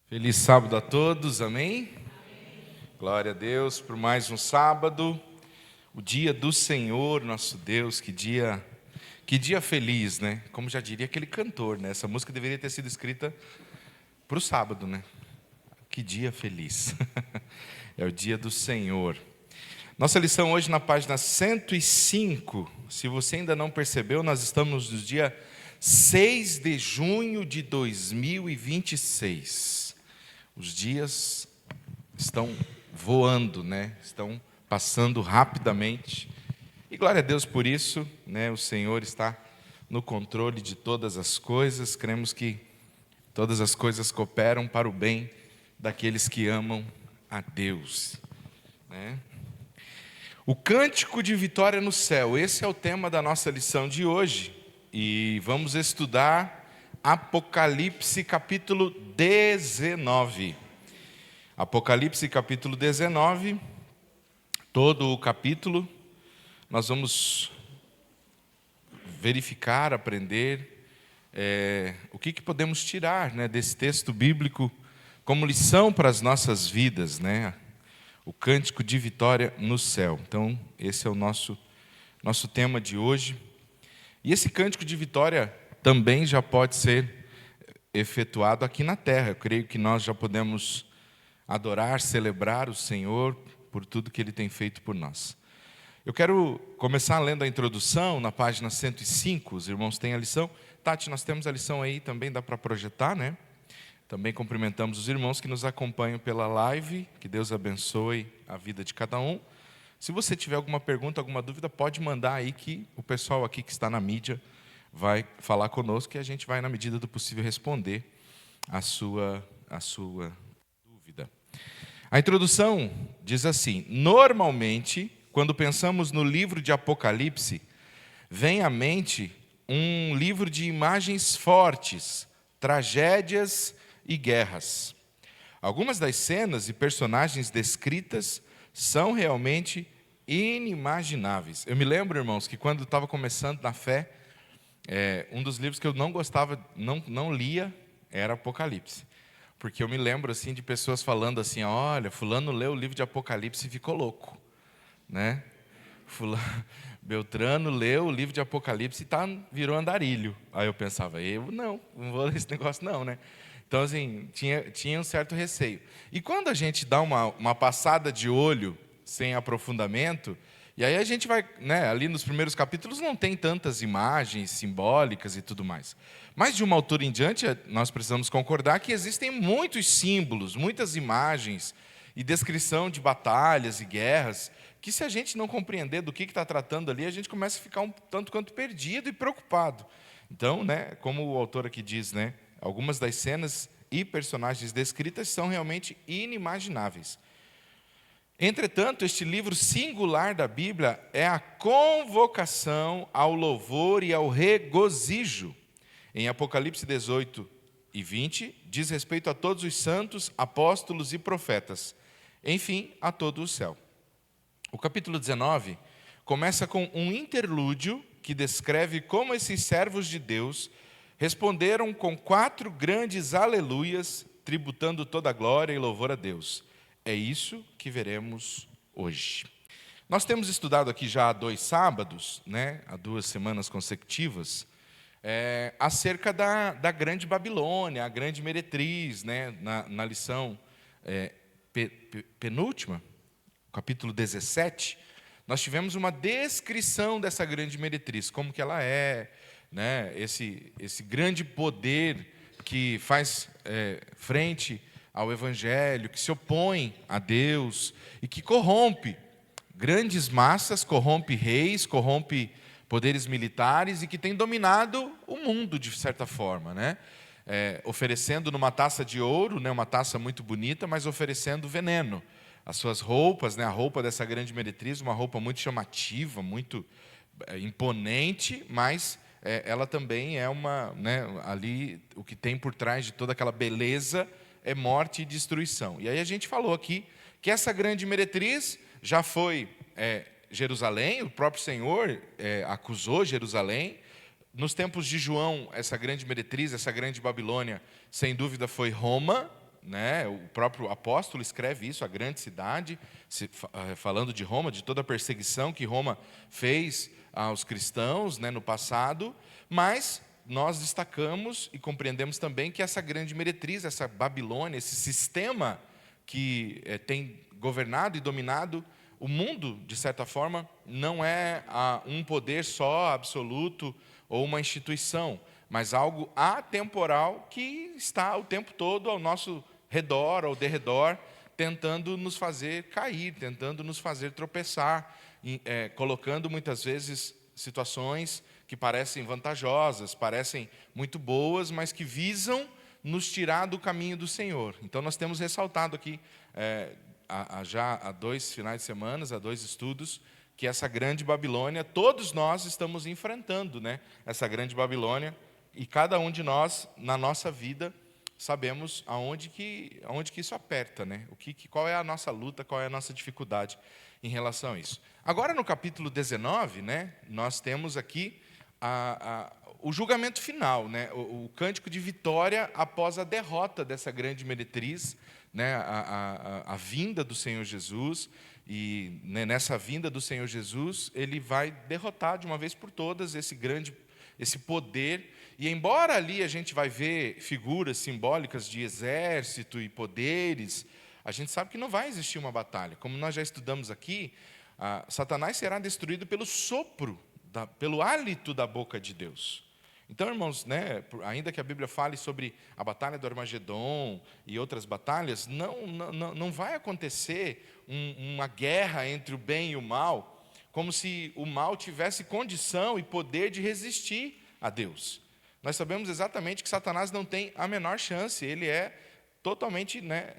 Feliz sábado a todos, amém? Glória a Deus por mais um sábado, o dia do Senhor, nosso Deus, que dia feliz, né? Como já diria aquele cantor, né? Essa música deveria ter sido escrita para o sábado, né? Que dia feliz, é o dia do Senhor. Nossa lição hoje na página 105, se você ainda não percebeu, nós estamos no dia 6 de junho de 2026. Os dias estão voando, né? Estão passando rapidamente. E glória a Deus por isso, né? O Senhor está no controle de todas as coisas. Cremos que todas as coisas cooperam para o bem daqueles que amam a Deus, né? O cântico de vitória no céu, esse é o tema da nossa lição de hoje. E vamos estudar Apocalipse capítulo 19. Apocalipse capítulo 19, todo o capítulo, nós vamos verificar, aprender o que podemos tirar, né, desse texto bíblico como lição para as nossas vidas, né? O cântico de vitória no céu. Então, esse é o nosso tema de hoje. E esse cântico de vitória também já pode ser efetuado aqui na terra. Eu creio que nós já podemos adorar, celebrar o Senhor por tudo que Ele tem feito por nós. Eu quero começar lendo a introdução na página 105, os irmãos têm a lição. Tati, nós temos a lição aí também, dá para projetar, né? Também cumprimentamos os irmãos que nos acompanham pela live, que Deus abençoe a vida de cada um. Se você tiver alguma pergunta, alguma dúvida, pode mandar aí que o pessoal aqui que está na mídia vai falar conosco e a gente vai, na medida do possível, responder a sua dúvida. A introdução diz assim: normalmente, quando pensamos no livro de Apocalipse, vem à mente um livro de imagens fortes, tragédias e guerras. Algumas das cenas e personagens descritas são realmente inimagináveis. Eu me lembro, irmãos, que quando estava começando na fé, um dos livros que eu não gostava, não lia, era Apocalipse. Porque eu me lembro assim de pessoas falando assim: olha, fulano leu o livro de Apocalipse e ficou louco, né? Beltrano leu o livro de Apocalipse e virou andarilho. Aí eu pensava, eu não vou ler esse negócio não, né? Então assim, tinha um certo receio. E quando a gente dá uma passada de olho, sem aprofundamento, e aí a gente vai, né, ali nos primeiros capítulos não tem tantas imagens simbólicas e tudo mais. Mas de uma altura em diante, nós precisamos concordar que existem muitos símbolos, muitas imagens e descrição de batalhas e guerras, que se a gente não compreender do que está tratando ali, a gente começa a ficar um tanto quanto perdido e preocupado. Então, né, como o autor aqui diz, né, algumas das cenas e personagens descritas são realmente inimagináveis. Entretanto, este livro singular da Bíblia é a convocação ao louvor e ao regozijo. Em Apocalipse 18 e 20, diz respeito a todos os santos, apóstolos e profetas, enfim, a todo o céu. O capítulo 19 começa com um interlúdio que descreve como esses servos de Deus responderam com 4 grandes aleluias, tributando toda a glória e louvor a Deus. É isso que veremos hoje. Nós temos estudado aqui já há 2 sábados, né, há 2 semanas consecutivas, acerca da grande Babilônia, a grande meretriz, né, na lição penúltima, capítulo 17, nós tivemos uma descrição dessa grande meretriz, como que ela é, né, esse grande poder que faz frente ao Evangelho, que se opõe a Deus e que corrompe grandes massas, corrompe reis, corrompe poderes militares e que tem dominado o mundo de certa forma, né? Oferecendo numa taça de ouro, né, uma taça muito bonita, mas oferecendo veneno. As suas roupas, né, a roupa dessa grande meretriz, uma roupa muito chamativa, muito imponente, mas ela também é né, ali o que tem por trás de toda aquela beleza é morte e destruição. E aí a gente falou aqui que essa grande meretriz já foi Jerusalém, o próprio Senhor acusou Jerusalém. Nos tempos de João, essa grande meretriz, essa grande Babilônia, sem dúvida foi Roma, né? O próprio apóstolo escreve isso, a grande cidade, falando de Roma, de toda a perseguição que Roma fez aos cristãos, né, no passado, mas nós destacamos e compreendemos também que essa grande meretriz, essa Babilônia, esse sistema que tem governado e dominado o mundo, de certa forma, não é um poder só, absoluto, ou uma instituição, mas algo atemporal que está o tempo todo ao nosso redor, ao derredor, tentando nos fazer cair, tentando nos fazer tropeçar, colocando muitas vezes situações que parecem vantajosas, parecem muito boas, mas que visam nos tirar do caminho do Senhor. Então nós temos ressaltado aqui, já há 2 finais de semana, há 2 estudos, que essa grande Babilônia, todos nós estamos enfrentando, né? Essa grande Babilônia, e cada um de nós, na nossa vida, sabemos aonde que isso aperta, né? Qual é a nossa luta, qual é a nossa dificuldade em relação a isso. Agora, no capítulo 19, né, nós temos aqui o julgamento final, né? O cântico de vitória após a derrota dessa grande meretriz, né? A vinda do Senhor Jesus. E, né, nessa vinda do Senhor Jesus, ele vai derrotar de uma vez por todas esse poder. E embora ali a gente vai ver figuras simbólicas de exército e poderes, a gente sabe que não vai existir uma batalha. Como nós já estudamos aqui, Satanás será destruído pelo sopro, pelo hálito da boca de Deus. Então, irmãos, né, ainda que a Bíblia fale sobre a batalha do Armagedon e outras batalhas, não vai acontecer uma guerra entre o bem e o mal, como se o mal tivesse condição e poder de resistir a Deus. Nós sabemos exatamente que Satanás não tem a menor chance, ele é totalmente, né,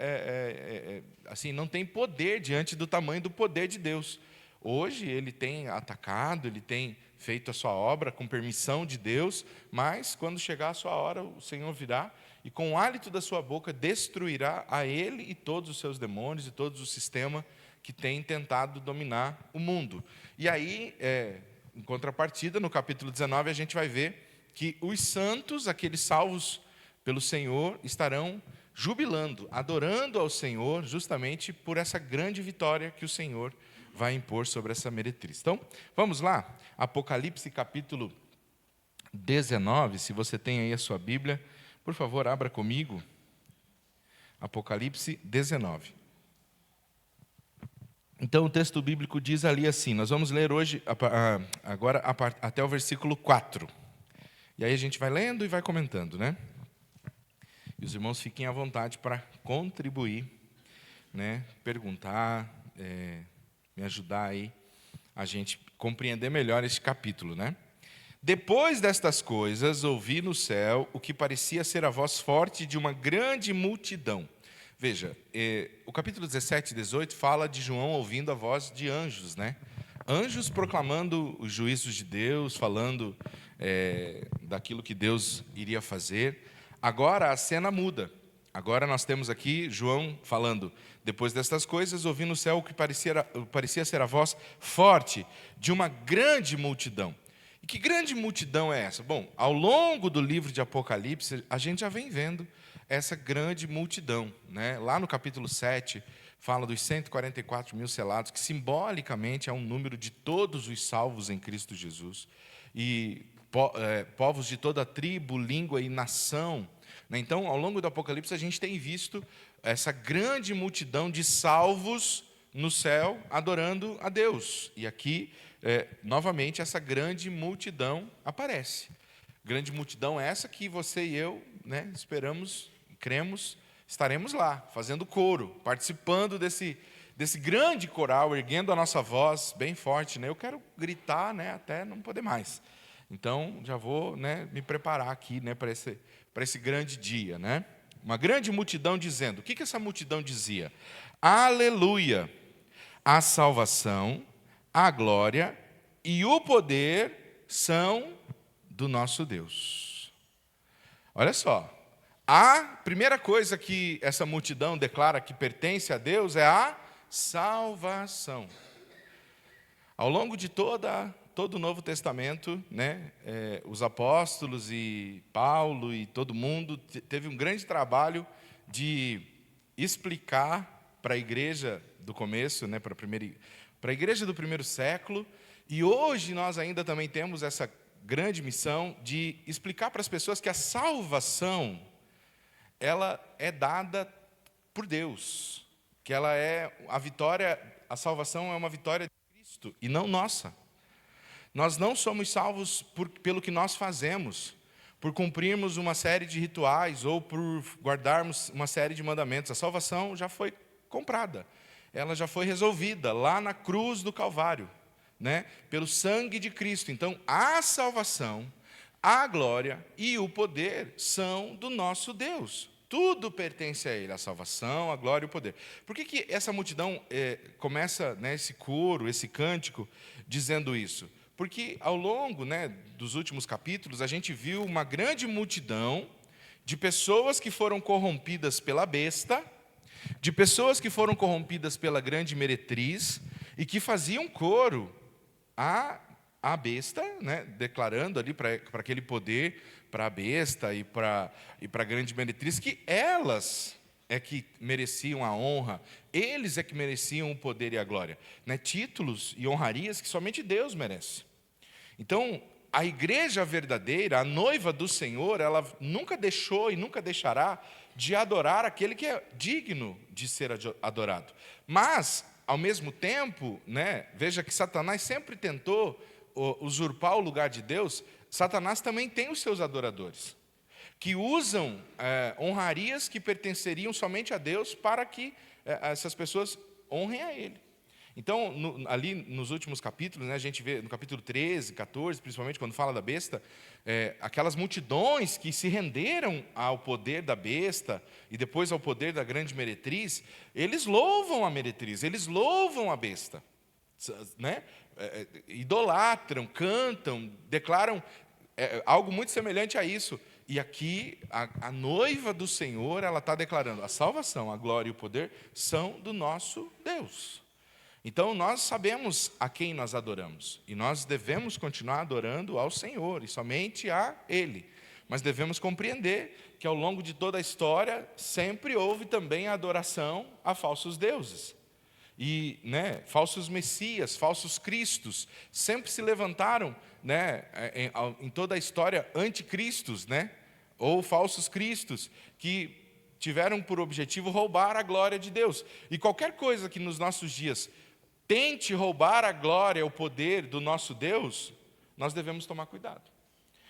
assim, não tem poder diante do tamanho do poder de Deus. Hoje ele tem atacado, ele tem feito a sua obra com permissão de Deus, mas quando chegar a sua hora, o Senhor virá e com o hálito da sua boca destruirá a ele e todos os seus demônios e todo o sistema que tem tentado dominar o mundo. E aí, em contrapartida, no capítulo 19, a gente vai ver que os santos, aqueles salvos pelo Senhor, estarão jubilando, adorando ao Senhor, justamente por essa grande vitória que o Senhor vai impor sobre essa meretriz. Então, vamos lá, Apocalipse capítulo 19, se você tem aí a sua Bíblia, por favor, abra comigo, Apocalipse 19. Então, o texto bíblico diz ali assim, nós vamos ler hoje, agora, até o versículo 4. E aí a gente vai lendo e vai comentando, né? E os irmãos fiquem à vontade para contribuir, né? Perguntar, me ajudar aí a gente compreender melhor esse capítulo, né? Depois destas coisas, ouvi no céu o que parecia ser a voz forte de uma grande multidão. Veja, o capítulo 17 e 18 fala de João ouvindo a voz de anjos, né? Anjos proclamando os juízos de Deus, falando daquilo que Deus iria fazer. Agora a cena muda. Agora nós temos aqui João falando, depois destas coisas, ouvi no céu o que parecia ser a voz forte de uma grande multidão. E que grande multidão é essa? Bom, ao longo do livro de Apocalipse, a gente já vem vendo essa grande multidão, né? Lá no capítulo 7, fala dos 144 mil selados, que simbolicamente é um número de todos os salvos em Cristo Jesus. E povos de toda tribo, língua e nação. Então, ao longo do Apocalipse, a gente tem visto essa grande multidão de salvos no céu adorando a Deus. E aqui, novamente, essa grande multidão aparece. Grande multidão essa que você e eu, né, esperamos, cremos, estaremos lá, fazendo coro, participando desse grande coral, erguendo a nossa voz bem forte, né? Eu quero gritar, né, até não poder mais. Então, já vou, né, me preparar aqui, né, para esse grande dia, né? Uma grande multidão dizendo, o que essa multidão dizia? Aleluia! A salvação, a glória e o poder são do nosso Deus. Olha só, a primeira coisa que essa multidão declara que pertence a Deus é a salvação. Ao longo de todo o Novo Testamento, né, os apóstolos e Paulo e todo mundo teve um grande trabalho de explicar para a igreja do começo, né, para a igreja do primeiro século, e hoje nós ainda também temos essa grande missão de explicar para as pessoas que a salvação, ela é dada por Deus, que ela é a vitória, a salvação é uma vitória de Cristo e não nossa. Nós não somos salvos pelo que nós fazemos, por cumprirmos uma série de rituais ou por guardarmos uma série de mandamentos. A salvação já foi comprada, ela já foi resolvida lá na cruz do Calvário, né? Pelo sangue de Cristo. Então, a salvação, a glória e o poder são do nosso Deus. Tudo pertence a Ele, a salvação, a glória e o poder. Por que essa multidão começa, né, esse coro, esse cântico, dizendo isso? Porque ao longo, né, dos últimos capítulos, a gente viu uma grande multidão de pessoas que foram corrompidas pela besta, de pessoas que foram corrompidas pela grande meretriz, e que faziam coro à besta, né, declarando ali para aquele poder, para a besta e para a grande meretriz, que elas é que mereciam a honra, eles é que mereciam o poder e a glória, né? Títulos e honrarias que somente Deus merece. Então, a igreja verdadeira, a noiva do Senhor, ela nunca deixou e nunca deixará de adorar aquele que é digno de ser adorado. Mas, ao mesmo tempo, né, veja que Satanás sempre tentou usurpar o lugar de Deus. Satanás também tem os seus adoradores, que usam honrarias que pertenceriam somente a Deus para que essas pessoas honrem a Ele. Então, ali nos últimos capítulos, né, a gente vê no capítulo 13, 14, principalmente quando fala da besta, aquelas multidões que se renderam ao poder da besta e depois ao poder da grande meretriz, eles louvam a meretriz, eles louvam a besta, né? Idolatram, cantam, declaram algo muito semelhante a isso. E aqui, a noiva do Senhor, ela está declarando: a salvação, a glória e o poder são do nosso Deus. Então, nós sabemos a quem nós adoramos, e nós devemos continuar adorando ao Senhor, e somente a Ele. Mas devemos compreender que ao longo de toda a história, sempre houve também a adoração a falsos deuses. E, né, falsos messias, falsos cristos, sempre se levantaram, né, em toda a história, anticristos, né, ou falsos cristos, que tiveram por objetivo roubar a glória de Deus. E qualquer coisa que nos nossos dias tente roubar a glória, o poder do nosso Deus, nós devemos tomar cuidado.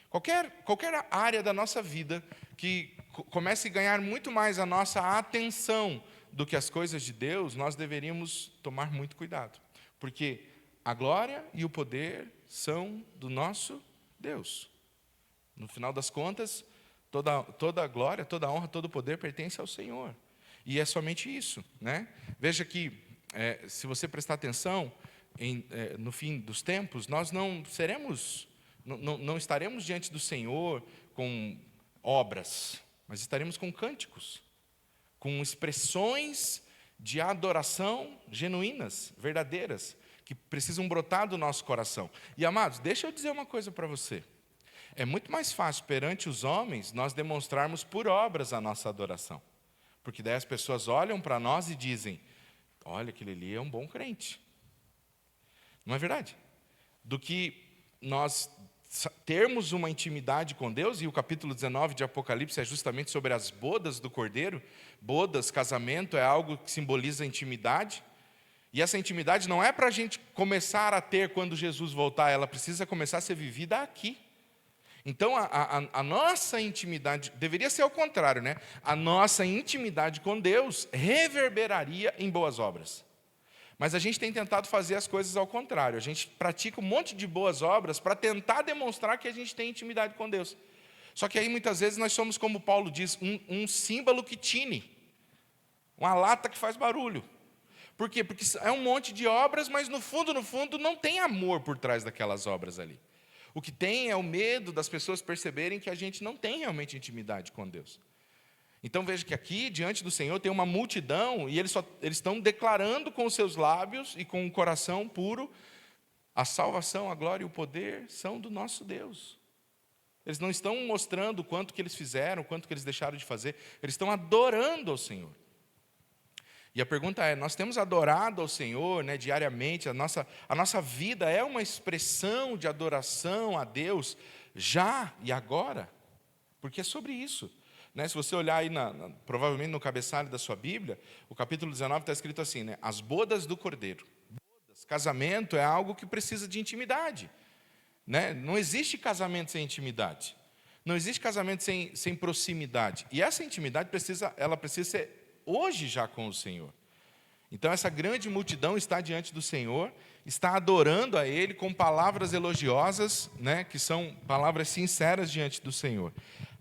Qualquer área da nossa vida que comece a ganhar muito mais a nossa atenção do que as coisas de Deus, nós deveríamos tomar muito cuidado. Porque a glória e o poder são do nosso Deus. No final das contas, toda a glória, toda a honra, todo o poder pertence ao Senhor. E é somente isso, né? Veja que, se você prestar atenção, no fim dos tempos, nós não estaremos diante do Senhor com obras, mas estaremos com cânticos, com expressões de adoração genuínas, verdadeiras, que precisam brotar do nosso coração. E, amados, deixa eu dizer uma coisa para você. É muito mais fácil perante os homens nós demonstrarmos por obras a nossa adoração. Porque daí as pessoas olham para nós e dizem: olha, aquele ali é um bom crente. Não é verdade? Do que nós termos uma intimidade com Deus, e o capítulo 19 de Apocalipse é justamente sobre as bodas do Cordeiro. Bodas, casamento, é algo que simboliza intimidade. E essa intimidade não é para a gente começar a ter quando Jesus voltar, ela precisa começar a ser vivida aqui. Então, a nossa intimidade, deveria ser ao contrário, né? A nossa intimidade com Deus reverberaria em boas obras. Mas a gente tem tentado fazer as coisas ao contrário. A gente pratica um monte de boas obras para tentar demonstrar que a gente tem intimidade com Deus. Só que aí, muitas vezes, nós somos, como Paulo diz, um símbolo que tine. Uma lata que faz barulho. Por quê? Porque é um monte de obras, mas no fundo, não tem amor por trás daquelas obras ali. O que tem é o medo das pessoas perceberem que a gente não tem realmente intimidade com Deus. Então veja que aqui, diante do Senhor, tem uma multidão, e eles estão declarando com os seus lábios e com o coração puro: a salvação, a glória e o poder são do nosso Deus. Eles não estão mostrando o quanto que eles fizeram, o quanto que eles deixaram de fazer, eles estão adorando ao Senhor. E a pergunta é: nós temos adorado ao Senhor, né, diariamente? A nossa vida é uma expressão de adoração a Deus já e agora? Porque é sobre isso. Né? Se você olhar aí, provavelmente no cabeçalho da sua Bíblia, o capítulo 19 está escrito assim, né? As bodas do Cordeiro. Casamento é algo que precisa de intimidade. Né? Não existe casamento sem intimidade. Não existe casamento sem proximidade. E essa intimidade precisa ser hoje já com o Senhor. Então essa grande multidão está diante do Senhor, está adorando a Ele com palavras elogiosas, né, que são palavras sinceras diante do Senhor.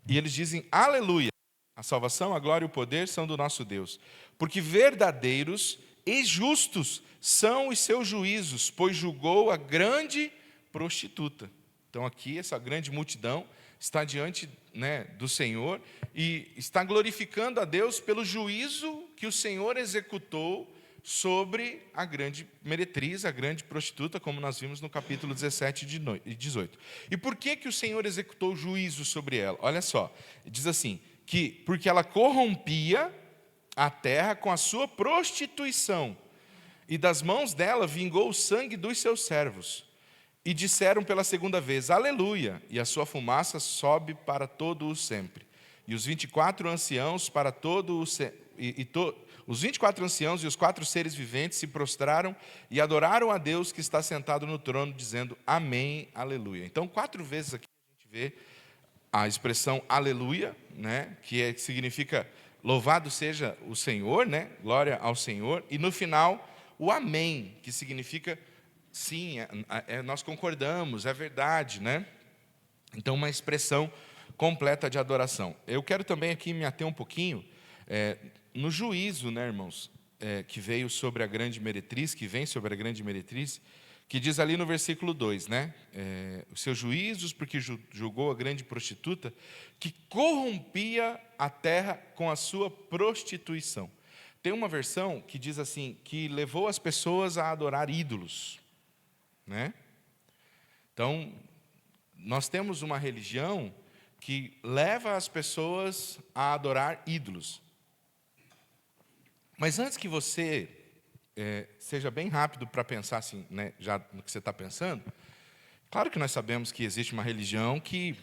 E eles dizem: aleluia, a salvação, a glória e o poder são do nosso Deus. Porque verdadeiros e justos são os seus juízos, pois julgou a grande prostituta. Então aqui essa grande multidão está diante, né, do Senhor e está glorificando a Deus pelo juízo que o Senhor executou sobre a grande meretriz, a grande prostituta, como nós vimos no capítulo 17 e 18. E por que o Senhor executou juízo sobre ela? Olha só, diz assim, porque ela corrompia a terra com a sua prostituição, e das mãos dela vingou o sangue dos seus servos. E disseram pela segunda vez: aleluia, e a sua fumaça sobe para todo o sempre. E os 24 anciãos para todo o os 24 anciãos e os 4 seres viventes se prostraram e adoraram a Deus que está sentado no trono, dizendo: amém, aleluia. Então 4 vezes aqui a gente vê a expressão aleluia, né, que significa louvado seja o Senhor, né, glória ao Senhor, e no final o amém, que significa sim, nós concordamos, é verdade, né? Então, uma expressão completa de adoração. Eu quero também aqui me ater um pouquinho no juízo, né, irmãos, que veio sobre a grande meretriz, que vem sobre a grande meretriz, que diz ali no versículo 2, né? Os seus juízos, porque julgou a grande prostituta, que corrompia a terra com a sua prostituição. Tem uma versão que diz assim, que levou as pessoas a adorar ídolos. Né? Então, nós temos uma religião que leva as pessoas a adorar ídolos. Mas antes que você seja bem rápido para pensar assim, né, já no que você está pensando, claro que nós sabemos que existe uma religião que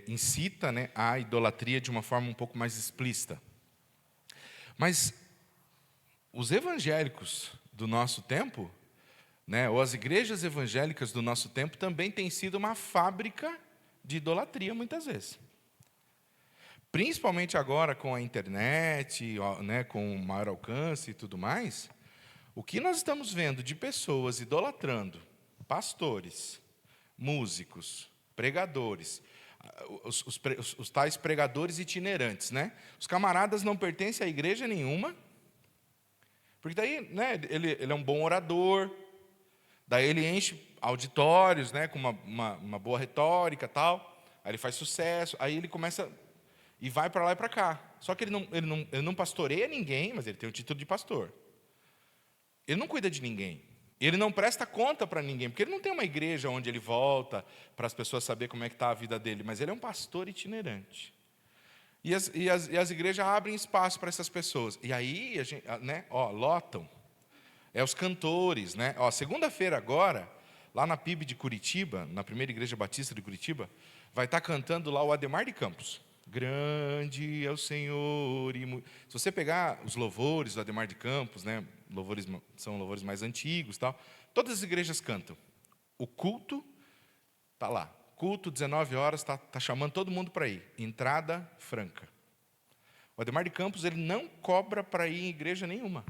incita, né, a idolatria de uma forma um pouco mais explícita. Mas os evangélicos do nosso tempo, né, ou as igrejas evangélicas do nosso tempo também têm sido uma fábrica de idolatria muitas vezes. Principalmente agora com a internet, né, com o maior alcance e tudo mais, o que nós estamos vendo de pessoas idolatrando pastores, músicos, pregadores, os tais pregadores itinerantes, né? Os camaradas não pertencem a igreja nenhuma, porque daí, né, ele é um bom orador. Daí ele enche auditórios, né, com uma boa retórica e tal. Aí ele faz sucesso. Aí ele começa e vai para lá e para cá. Só que ele não pastoreia ninguém, mas ele tem o título de pastor. Ele não cuida de ninguém. Ele não presta conta para ninguém, porque ele não tem uma igreja onde ele volta para as pessoas saberem como é que está a vida dele. Mas ele é um pastor itinerante. E as igrejas abrem espaço para essas pessoas. E aí, a gente, né, lotam. Os cantores, né? Segunda-feira agora, lá na PIB de Curitiba, na primeira igreja batista de Curitiba, vai estar cantando lá o Ademar de Campos. Grande é o Senhor. Se você pegar os louvores do Ademar de Campos, né? São louvores mais antigos, tal. Todas as igrejas cantam. O culto está lá. Culto, 19 horas, está chamando todo mundo para ir. Entrada franca. O Ademar de Campos, ele não cobra para ir em igreja nenhuma.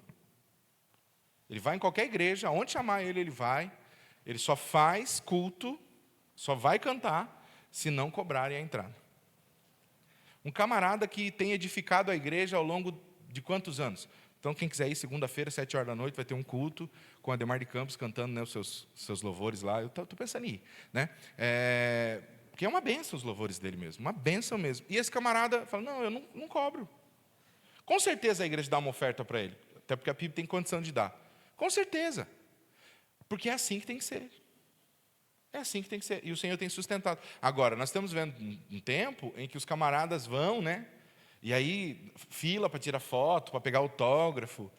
Ele vai em qualquer igreja, aonde chamar ele vai. Ele só faz culto, só vai cantar, se não cobrarem a entrada. Um camarada que tem edificado a igreja ao longo de quantos anos? Então, quem quiser ir, segunda-feira, 7 horas da noite, vai ter um culto com o Ademar de Campos cantando, né, os seus louvores lá. Eu estou pensando em ir. Né? Porque é uma bênção os louvores dele mesmo, uma bênção mesmo. E esse camarada fala: não, eu não cobro. Com certeza a igreja dá uma oferta para ele, até porque a PIB tem condição de dar. Com certeza. Porque é assim que tem que ser. É assim que tem que ser. E o Senhor tem sustentado. Agora, nós estamos vendo um tempo em que os camaradas vão, né? E aí, fila para tirar foto, para pegar autógrafo,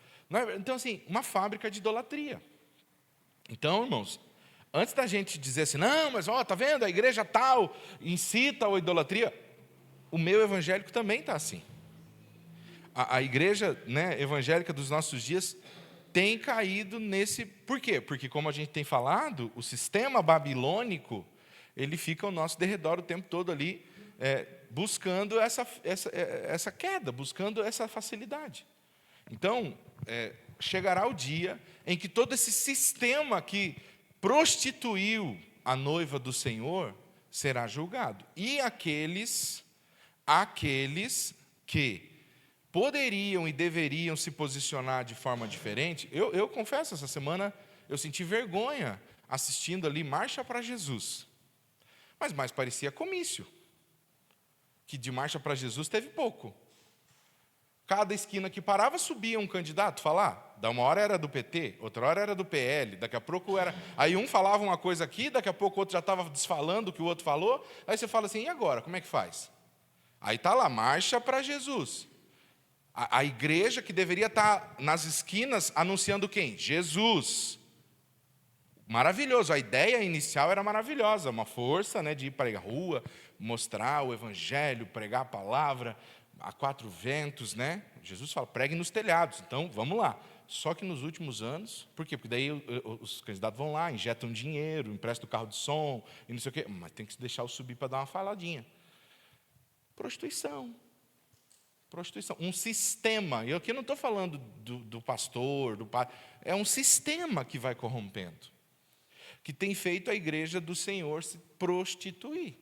Então, assim, uma fábrica de idolatria. Então, irmãos, antes da gente dizer assim, não, mas ó, tá vendo, a igreja tal incita a idolatria, o meio evangélico também está assim. A igreja, né, evangélica dos nossos dias tem caído nesse... Por quê? Porque, como a gente tem falado, o sistema babilônico, ele fica ao nosso derredor o tempo todo ali, buscando essa queda, buscando essa facilidade. Então, chegará o dia em que todo esse sistema que prostituiu a noiva do Senhor será julgado. E aqueles que poderiam e deveriam se posicionar de forma diferente. Eu confesso, essa semana eu senti vergonha assistindo ali Marcha para Jesus. Mas mais parecia comício, que de Marcha para Jesus teve pouco. Cada esquina que parava subia um candidato falar. Da uma hora era do PT, outra hora era do PL, daqui a pouco era... Aí um falava uma coisa aqui, daqui a pouco o outro já estava desfalando o que o outro falou. Aí você fala assim, e agora, como é que faz? Aí está lá, Marcha para Jesus. A igreja que deveria estar nas esquinas anunciando quem? Jesus. Maravilhoso, a ideia inicial era maravilhosa, uma força, né, de ir para a rua, mostrar o evangelho, pregar a palavra a quatro ventos, né? Jesus fala, pregue nos telhados, então vamos lá. Só que nos últimos anos, por quê? Porque daí os candidatos vão lá, injetam dinheiro, emprestam o carro de som, e não sei o quê, mas tem que deixar o subir para dar uma faladinha. Prostituição, um sistema, e aqui eu não estou falando do pastor, do padre, é um sistema que vai corrompendo, que tem feito a igreja do Senhor se prostituir.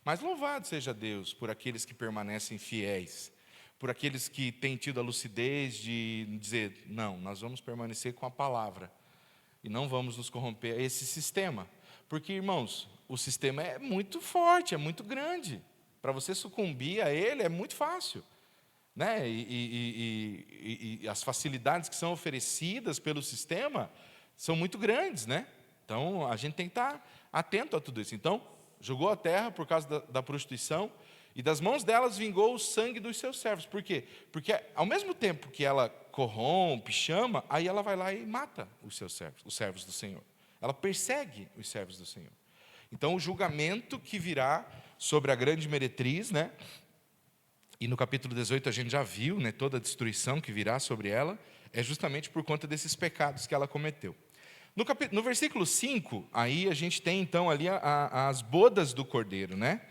Mas louvado seja Deus por aqueles que permanecem fiéis, por aqueles que têm tido a lucidez de dizer, não, nós vamos permanecer com a palavra, e não vamos nos corromper a esse sistema, porque, irmãos, o sistema é muito forte, é muito grande, para você sucumbir a ele é muito fácil, né? E as facilidades que são oferecidas pelo sistema são muito grandes, né? Então, a gente tem que estar atento a tudo isso. Então, jogou a terra por causa da prostituição, e das mãos delas vingou o sangue dos seus servos. Por quê? Porque, ao mesmo tempo que ela corrompe, chama, aí ela vai lá e mata os seus servos, os servos do Senhor. Ela persegue os servos do Senhor. Então, o julgamento que virá sobre a grande meretriz, né? E no capítulo 18 a gente já viu, né, toda a destruição que virá sobre ela, é justamente por conta desses pecados que ela cometeu. No versículo 5, aí a gente tem então ali as bodas do cordeiro, né?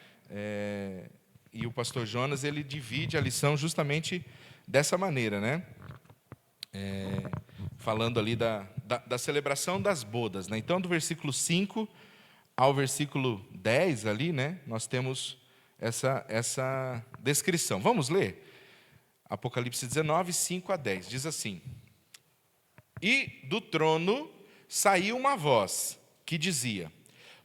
E o pastor Jonas, ele divide a lição justamente dessa maneira, né? Falando ali da celebração das bodas, né? Então, do versículo 5 ao versículo 10 ali, né? Nós temos essa descrição. Vamos ler? Apocalipse 19, 5 a 10. Diz assim: E do trono saiu uma voz que dizia: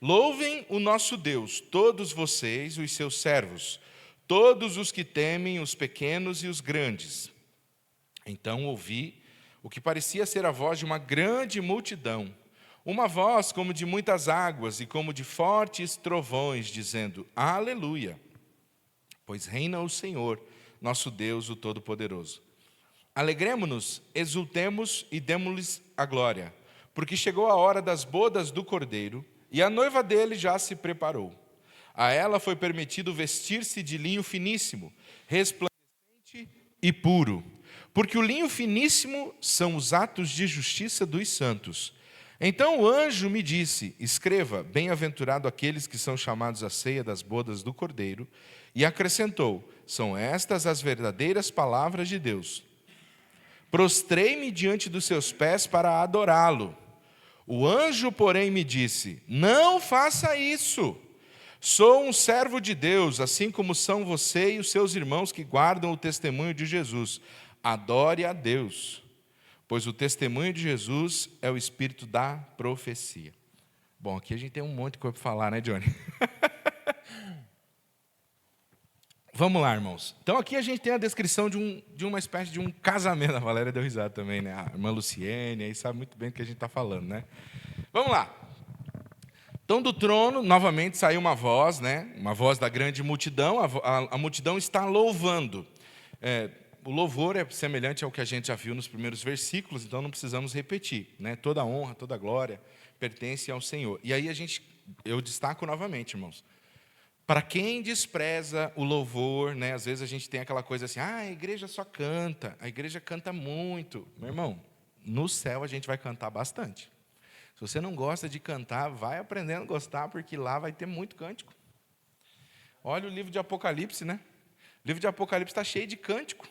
Louvem o nosso Deus, todos vocês, os seus servos, todos os que temem, os pequenos e os grandes. Então ouvi o que parecia ser a voz de uma grande multidão, uma voz como de muitas águas e como de fortes trovões, dizendo: Aleluia! Pois reina o Senhor, nosso Deus, o Todo-Poderoso. Alegremo-nos, exultemos e demos-lhes a glória, porque chegou a hora das bodas do Cordeiro, e a noiva dele já se preparou. A ela foi permitido vestir-se de linho finíssimo, resplandecente e puro, porque o linho finíssimo são os atos de justiça dos santos. Então o anjo me disse: Escreva, bem-aventurado aqueles que são chamados à ceia das bodas do Cordeiro. E acrescentou: São estas as verdadeiras palavras de Deus. Prostrei-me diante dos seus pés para adorá-lo. O anjo, porém, me disse: Não faça isso. Sou um servo de Deus, assim como são você e os seus irmãos que guardam o testemunho de Jesus. Adore a Deus, pois o testemunho de Jesus é o espírito da profecia. Bom, aqui a gente tem um monte de coisa para falar, né, Johnny? Vamos lá, irmãos. Então aqui a gente tem a descrição de uma espécie de um casamento. A Valéria deu risada também, né? A irmã Luciene, aí sabe muito bem do que a gente está falando, né? Vamos lá. Então do trono, novamente, saiu uma voz, né? Uma voz da grande multidão. A multidão está louvando. o louvor é semelhante ao que a gente já viu nos primeiros versículos, então não precisamos repetir, né? Toda a honra, toda a glória pertence ao Senhor. E aí eu destaco novamente, irmãos, para quem despreza o louvor, né? Às vezes a gente tem aquela coisa assim, a igreja só canta, a igreja canta muito. Meu irmão, no céu a gente vai cantar bastante. Se você não gosta de cantar, vai aprendendo a gostar, porque lá vai ter muito cântico. Olha o livro de Apocalipse, né? O livro de Apocalipse está cheio de cântico,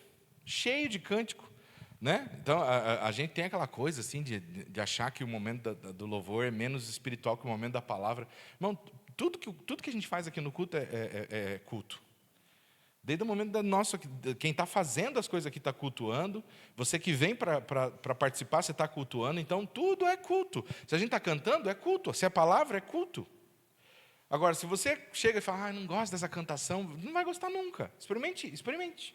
né? Então, a gente tem aquela coisa assim de achar que o momento do louvor é menos espiritual que o momento da palavra. Irmão, tudo que a gente faz aqui no culto é culto. Desde o momento quem está fazendo as coisas aqui está cultuando, você que vem para participar, você está cultuando, então tudo é culto. Se a gente está cantando, é culto. Se é palavra, é culto. Agora, se você chega e fala, não gosto dessa cantação, não vai gostar nunca. Experimente.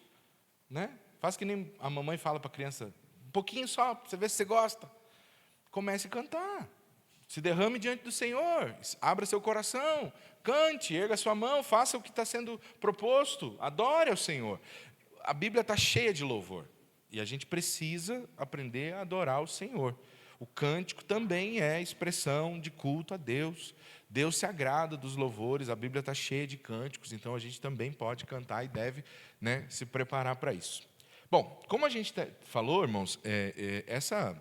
Né? Faz que nem a mamãe fala para a criança, um pouquinho só, para você ver se você gosta. Comece a cantar. Se derrame diante do Senhor, abra seu coração, cante, erga sua mão, faça o que está sendo proposto, adore ao Senhor. A Bíblia está cheia de louvor, e a gente precisa aprender a adorar o Senhor. O cântico também é expressão de culto a Deus. Deus se agrada dos louvores, a Bíblia está cheia de cânticos, então a gente também pode cantar e deve, né, se preparar para isso. Bom, como a gente falou, irmãos, essa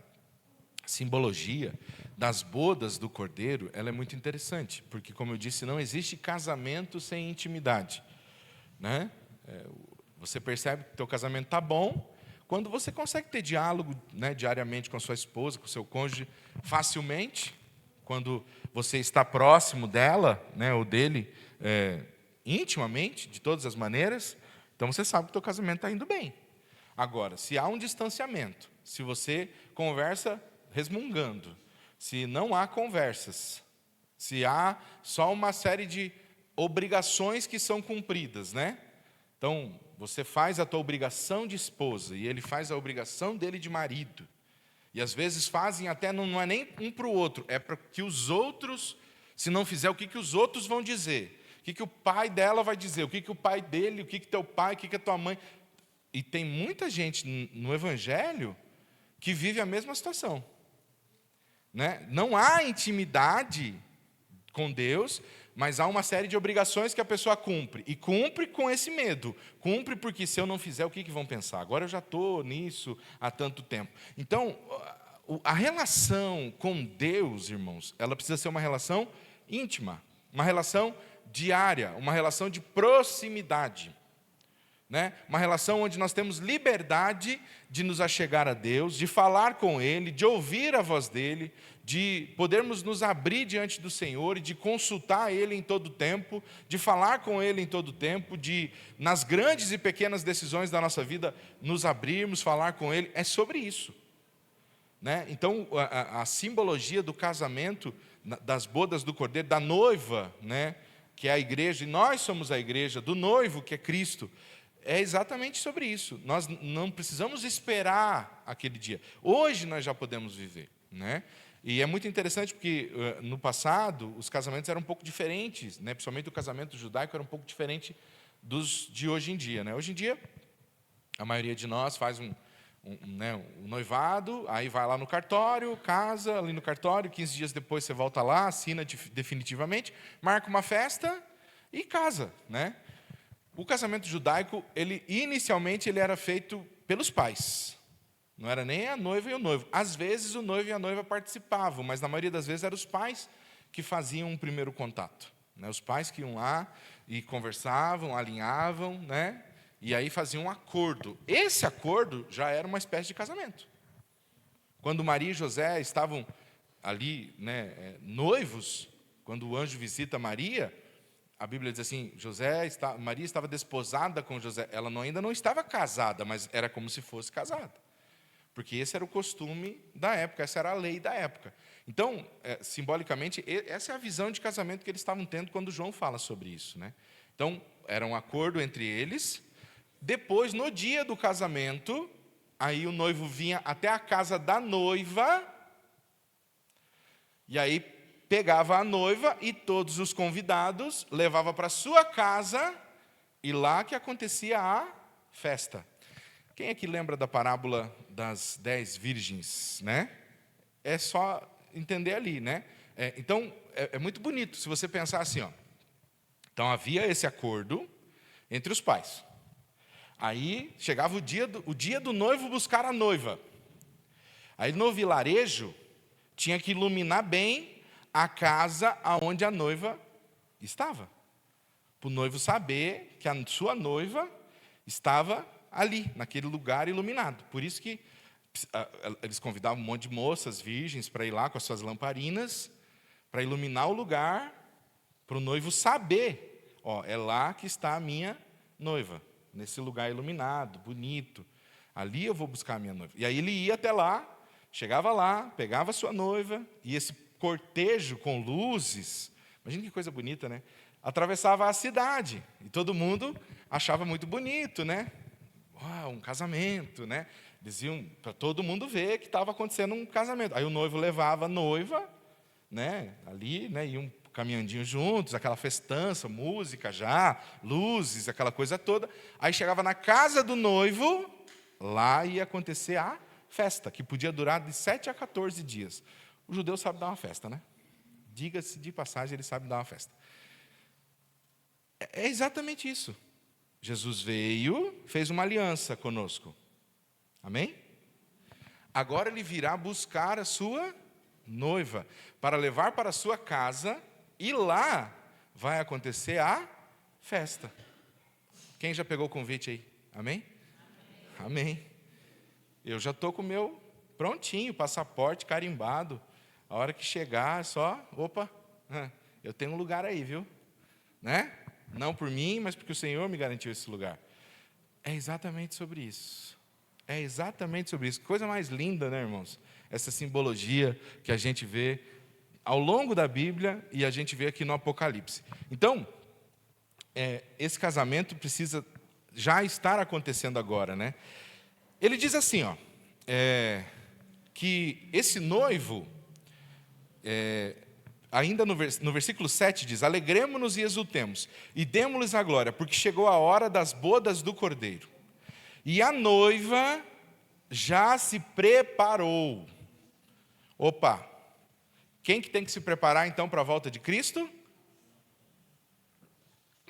simbologia das bodas do Cordeiro, ela é muito interessante, porque, como eu disse, não existe casamento sem intimidade, né? Você percebe que o teu casamento está bom quando você consegue ter diálogo, né, diariamente com a sua esposa, com o seu cônjuge, facilmente, quando você está próximo dela, né, ou dele, intimamente, de todas as maneiras, então você sabe que o teu casamento está indo bem. Agora, se há um distanciamento, se você conversa resmungando, se não há conversas, se há só uma série de obrigações que são cumpridas, né? Então, você faz a tua obrigação de esposa e ele faz a obrigação dele de marido. E às vezes fazem até, não é nem um para o outro, é para que os outros, se não fizer, o que os outros vão dizer? O que o pai dela vai dizer? O que o pai dele, o que teu pai, o que a tua mãe... E tem muita gente no Evangelho que vive a mesma situação. Né? Não há intimidade com Deus, mas há uma série de obrigações que a pessoa cumpre. E cumpre com esse medo. Cumpre porque se eu não fizer, o que vão pensar? Agora eu já estou nisso há tanto tempo. Então, a relação com Deus, irmãos, ela precisa ser uma relação íntima, uma relação diária, uma relação de proximidade. Né? Uma relação onde nós temos liberdade de nos achegar a Deus, de falar com Ele, de ouvir a voz dEle, de podermos nos abrir diante do Senhor e de consultar Ele em todo o tempo, de falar com Ele em todo o tempo, de, nas grandes e pequenas decisões da nossa vida, nos abrirmos, falar com Ele. É sobre isso. Né? Então, a simbologia do casamento, das bodas do Cordeiro, da noiva, né, que é a igreja, e nós somos a igreja, do noivo, que é Cristo, é exatamente sobre isso. Nós não precisamos esperar aquele dia. Hoje nós já podemos viver. Né? E é muito interessante porque no passado os casamentos eram um pouco diferentes, né? Principalmente o casamento judaico era um pouco diferente dos de hoje em dia. Né? Hoje em dia, a maioria de nós faz um noivado, aí vai lá no cartório, casa ali no cartório, 15 dias depois você volta lá, assina definitivamente, marca uma festa e casa. Né? O casamento judaico, inicialmente ele era feito pelos pais. Não era nem a noiva e o noivo. Às vezes o noivo e a noiva participavam, mas na maioria das vezes eram os pais que faziam um primeiro contato. Né? Os pais que iam lá e conversavam, alinhavam, né? E aí faziam um acordo. Esse acordo já era uma espécie de casamento. Quando Maria e José estavam ali, né, noivos, quando o anjo visita Maria, a Bíblia diz assim, Maria estava desposada com José. Ela ainda não estava casada, mas era como se fosse casada. Porque esse era o costume da época, essa era a lei da época. Então, simbolicamente, essa é a visão de casamento que eles estavam tendo quando João fala sobre isso. Né? Então, era um acordo entre eles. Depois, no dia do casamento, aí o noivo vinha até a casa da noiva, e aí pegava a noiva e todos os convidados, levava para sua casa, e lá que acontecia a festa. Quem aqui lembra da parábola das 10 virgens, né? É só entender ali, né? Então, é muito bonito se você pensar assim, ó. Então, havia esse acordo entre os pais. Aí, chegava o dia do noivo buscar a noiva. Aí, no vilarejo, tinha que iluminar bem a casa aonde a noiva estava. Para o noivo saber que a sua noiva estava ali, naquele lugar iluminado. Por isso que eles convidavam um monte de moças virgens para ir lá com as suas lamparinas, para iluminar o lugar, para o noivo saber, ó, é lá que está a minha noiva, nesse lugar iluminado, bonito. Ali eu vou buscar a minha noiva. E aí ele ia até lá, chegava lá, pegava a sua noiva, e esse cortejo com luzes, imagina que coisa bonita, né? Atravessava a cidade, e todo mundo achava muito bonito, né? Uau, um casamento, né? Diziam para todo mundo ver que estava acontecendo um casamento. Aí o noivo levava a noiva, né? Ali, né? Iam caminhandinho juntos, aquela festança, música já, luzes, aquela coisa toda. Aí chegava na casa do noivo, lá ia acontecer a festa, que podia durar de 7 a 14 dias. O judeu sabe dar uma festa, né? Diga-se de passagem, ele sabe dar uma festa. É exatamente isso. Jesus veio, fez uma aliança conosco. Amém? Agora ele virá buscar a sua noiva, para levar para a sua casa, e lá vai acontecer a festa. Quem já pegou o convite aí? Amém? Amém. Eu já estou com o meu prontinho, passaporte carimbado. A hora que chegar, é só, opa, eu tenho um lugar aí, viu? Né? Não por mim, mas porque o Senhor me garantiu esse lugar. É exatamente sobre isso. É exatamente sobre isso. Coisa mais linda, né, irmãos? Essa simbologia que a gente vê ao longo da Bíblia e a gente vê aqui no Apocalipse. Então, esse casamento precisa já estar acontecendo agora, né? Ele diz assim, ó, que esse noivo, ainda no versículo 7 diz: alegremo-nos e exultemos, e demos-lhes a glória, porque chegou a hora das bodas do Cordeiro. E a noiva já se preparou. Opa! Quem que tem que se preparar então para a volta de Cristo?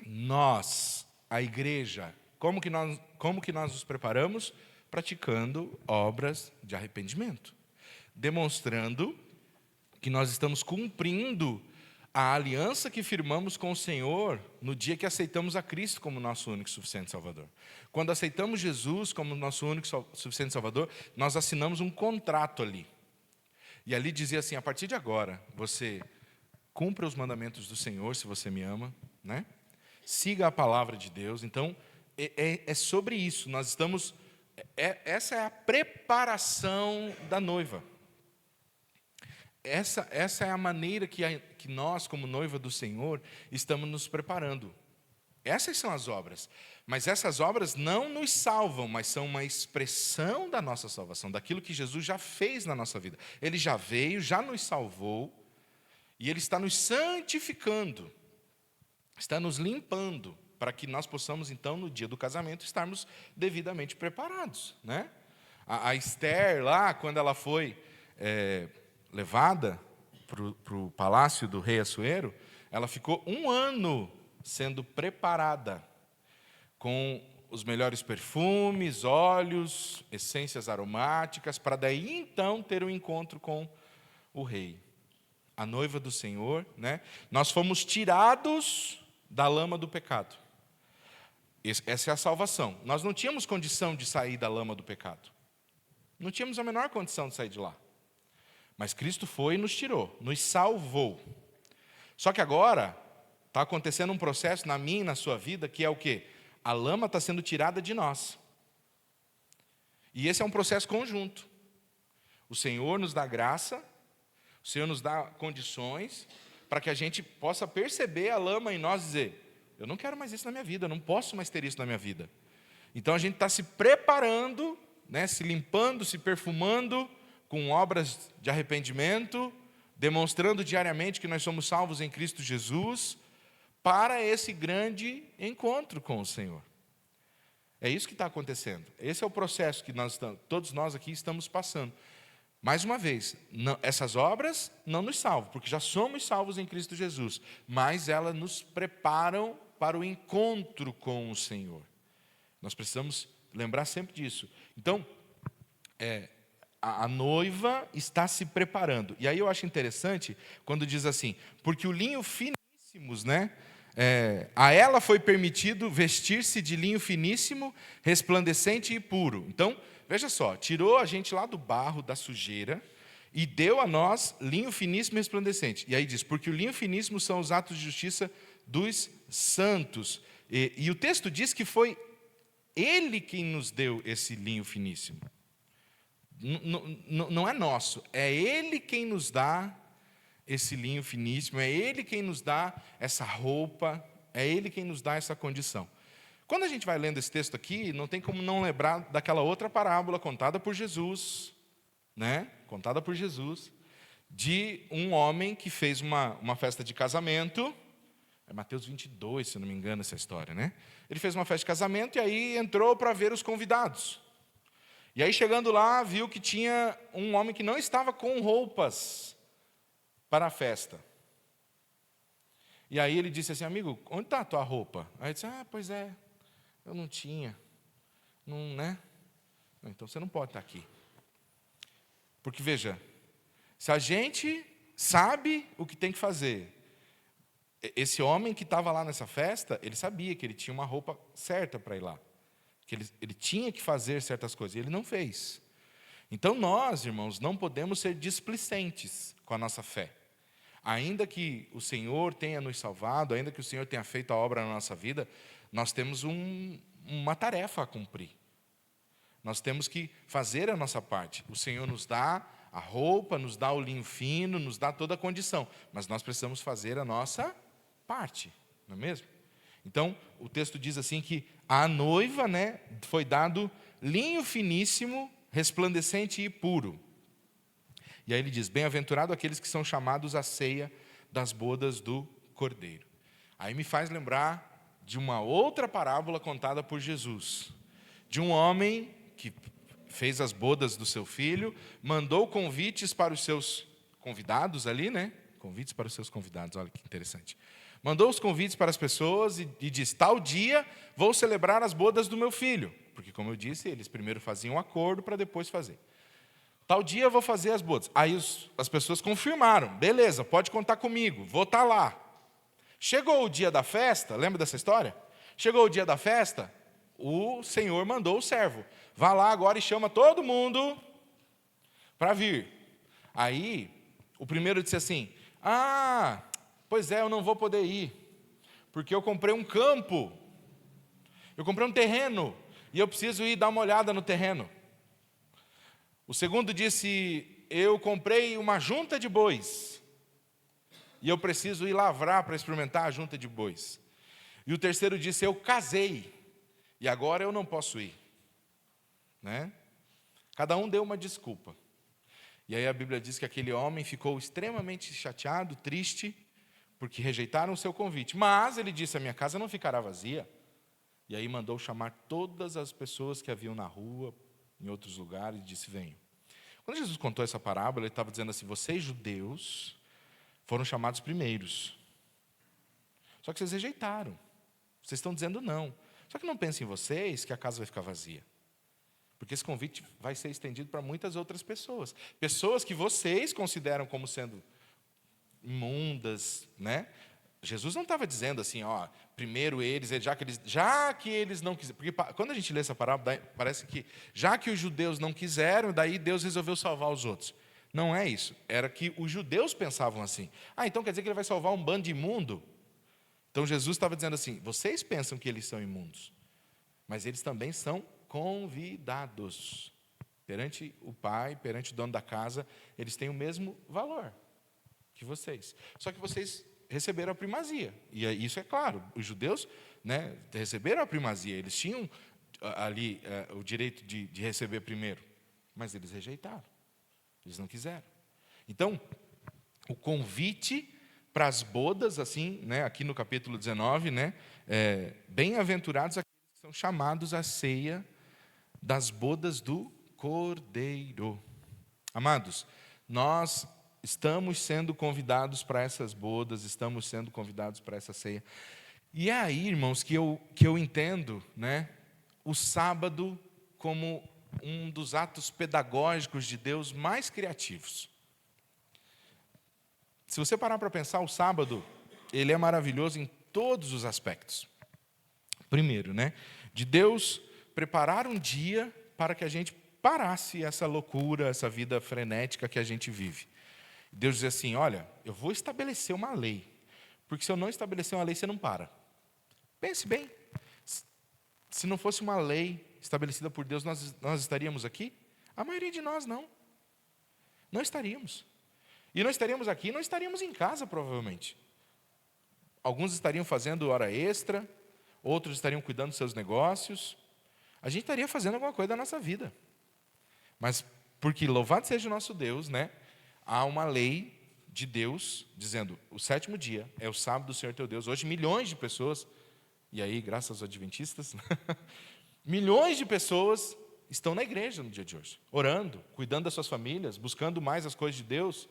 Nós, a igreja. Como que nós nos preparamos? Praticando obras de arrependimento. Demonstrando que nós estamos cumprindo a aliança que firmamos com o Senhor no dia que aceitamos a Cristo como nosso único e suficiente Salvador. Quando aceitamos Jesus como nosso único e suficiente Salvador, nós assinamos um contrato ali. E ali dizia assim: a partir de agora, você cumpra os mandamentos do Senhor, se você me ama, né? Siga a palavra de Deus. Então, é sobre isso. Nós estamos... essa é a preparação da noiva. Essa é a maneira que nós, como noiva do Senhor, estamos nos preparando. Essas são as obras. Mas essas obras não nos salvam, mas são uma expressão da nossa salvação, daquilo que Jesus já fez na nossa vida. Ele já veio, já nos salvou, e Ele está nos santificando, está nos limpando, para que nós possamos, então, no dia do casamento, estarmos devidamente preparados, né? A Esther, lá, quando ela foi levada para o palácio do rei Assuero, ela ficou 1 ano sendo preparada com os melhores perfumes, óleos, essências aromáticas, para daí então ter um encontro com o rei. A noiva do Senhor, né? Nós fomos tirados da lama do pecado. Essa é a salvação. Nós não tínhamos condição de sair da lama do pecado. Não tínhamos a menor condição de sair de lá. Mas Cristo foi e nos tirou, nos salvou. Só que agora está acontecendo um processo na minha e na sua vida, que é o quê? A lama está sendo tirada de nós. E esse é um processo conjunto. O Senhor nos dá graça, o Senhor nos dá condições para que a gente possa perceber a lama em nós e dizer: eu não quero mais isso na minha vida, eu não posso mais ter isso na minha vida. Então a gente está se preparando, né, se limpando, se perfumando com obras de arrependimento, demonstrando diariamente que nós somos salvos em Cristo Jesus, para esse grande encontro com o Senhor. É isso que está acontecendo. Esse é o processo que todos nós aqui estamos passando. Mais uma vez, essas obras não nos salvam, porque já somos salvos em Cristo Jesus, mas elas nos preparam para o encontro com o Senhor. Nós precisamos lembrar sempre disso. Então, a noiva está se preparando. E aí eu acho interessante quando diz assim, porque o linho finíssimos, né? A ela foi permitido vestir-se de linho finíssimo, resplandecente e puro. Então, veja só, tirou a gente lá do barro, da sujeira, e deu a nós linho finíssimo e resplandecente. E aí diz, porque o linho finíssimo são os atos de justiça dos santos. E o texto diz que foi Ele quem nos deu esse linho finíssimo. Não é nosso, é Ele quem nos dá esse linho finíssimo, é Ele quem nos dá essa roupa, é Ele quem nos dá essa condição. Quando a gente vai lendo esse texto aqui, não tem como não lembrar daquela outra parábola contada por Jesus, né? Contada por Jesus, de um homem que fez uma festa de casamento. É Mateus 22, se não me engano, essa história, né? Ele fez uma festa de casamento e aí entrou para ver os convidados. E aí, chegando lá, viu que tinha um homem que não estava com roupas para a festa. E aí ele disse assim, amigo, onde está a tua roupa? Aí ele disse, pois é, eu não tinha. Não, né? Então você não pode estar aqui. Porque, veja, se a gente sabe o que tem que fazer, esse homem que estava lá nessa festa, ele sabia que ele tinha uma roupa certa para ir lá. Que ele tinha que fazer certas coisas, e ele não fez. Então nós, irmãos, não podemos ser displicentes com a nossa fé. Ainda que o Senhor tenha nos salvado, ainda que o Senhor tenha feito a obra na nossa vida, nós temos uma tarefa a cumprir. Nós temos que fazer a nossa parte. O Senhor nos dá a roupa, nos dá o linho fino, nos dá toda a condição, mas nós precisamos fazer a nossa parte, não é mesmo? Então, o texto diz assim que a noiva, né, foi dado linho finíssimo, resplandecente e puro. E aí ele diz, bem-aventurado aqueles que são chamados à ceia das bodas do Cordeiro. Aí me faz lembrar de uma outra parábola contada por Jesus, de um homem que fez as bodas do seu filho, mandou convites para os seus convidados ali, né? Convites para os seus convidados, olha que interessante. Mandou os convites para as pessoas e disse, tal dia vou celebrar as bodas do meu filho. Porque, como eu disse, eles primeiro faziam um acordo para depois fazer. Tal dia eu vou fazer as bodas. Aí as pessoas confirmaram, beleza, pode contar comigo, vou estar lá. Chegou o dia da festa, lembra dessa história? Chegou o dia da festa, o Senhor mandou o servo, vá lá agora e chama todo mundo para vir. Aí, o primeiro disse assim, pois é, eu não vou poder ir, porque eu comprei um campo, eu comprei um terreno, e eu preciso ir dar uma olhada no terreno. O segundo disse, eu comprei uma junta de bois, e eu preciso ir lavrar para experimentar a junta de bois. E o terceiro disse, eu casei, e agora eu não posso ir. Né? Cada um deu uma desculpa. E aí a Bíblia diz que aquele homem ficou extremamente chateado, triste, porque rejeitaram o seu convite. Mas ele disse, a minha casa não ficará vazia. E aí mandou chamar todas as pessoas que haviam na rua, em outros lugares, e disse, venham. Quando Jesus contou essa parábola, ele estava dizendo assim, vocês judeus foram chamados primeiros. Só que vocês rejeitaram. Vocês estão dizendo não. Só que não pensem em vocês que a casa vai ficar vazia. Porque esse convite vai ser estendido para muitas outras pessoas. Pessoas que vocês consideram como sendo imundas, né? Jesus não estava dizendo assim, primeiro eles, já que eles não quiseram. Porque quando a gente lê essa parábola, parece que já que os judeus não quiseram, daí Deus resolveu salvar os outros. Não é isso. Era que os judeus pensavam assim. Então quer dizer que ele vai salvar um bando de imundo? Então Jesus estava dizendo assim, vocês pensam que eles são imundos, mas eles também são convidados. Perante o pai, perante o dono da casa, eles têm o mesmo valor que vocês. Só que vocês receberam a primazia. E isso é claro, os judeus, né, receberam a primazia, eles tinham ali o direito de receber primeiro, mas eles rejeitaram, eles não quiseram. Então, o convite para as bodas, assim, né, aqui no capítulo 19, né, bem-aventurados aqueles que são São chamados à ceia das bodas do Cordeiro. Amados, nós estamos sendo convidados para essas bodas, estamos sendo convidados para essa ceia. E é aí, irmãos, que eu entendo, né, o sábado como um dos atos pedagógicos de Deus mais criativos. Se você parar para pensar, o sábado, ele é maravilhoso em todos os aspectos. Primeiro, né, de Deus preparar um dia para que a gente parasse essa loucura, essa vida frenética que a gente vive. Deus diz assim, olha, eu vou estabelecer uma lei, porque se eu não estabelecer uma lei, você não para. Pense bem, se não fosse uma lei estabelecida por Deus, nós estaríamos aqui? A maioria de nós não. Não estaríamos. E não estaríamos aqui, não estaríamos em casa, provavelmente. Alguns estariam fazendo hora extra, outros estariam cuidando dos seus negócios. A gente estaria fazendo alguma coisa da nossa vida. Mas, porque louvado seja o nosso Deus, né? Há uma lei de Deus dizendo, o 7º dia é o sábado do Senhor teu Deus. Hoje milhões de pessoas, e aí graças aos adventistas, milhões de pessoas estão na igreja no dia de hoje, orando, cuidando das suas famílias, buscando mais as coisas de Deus.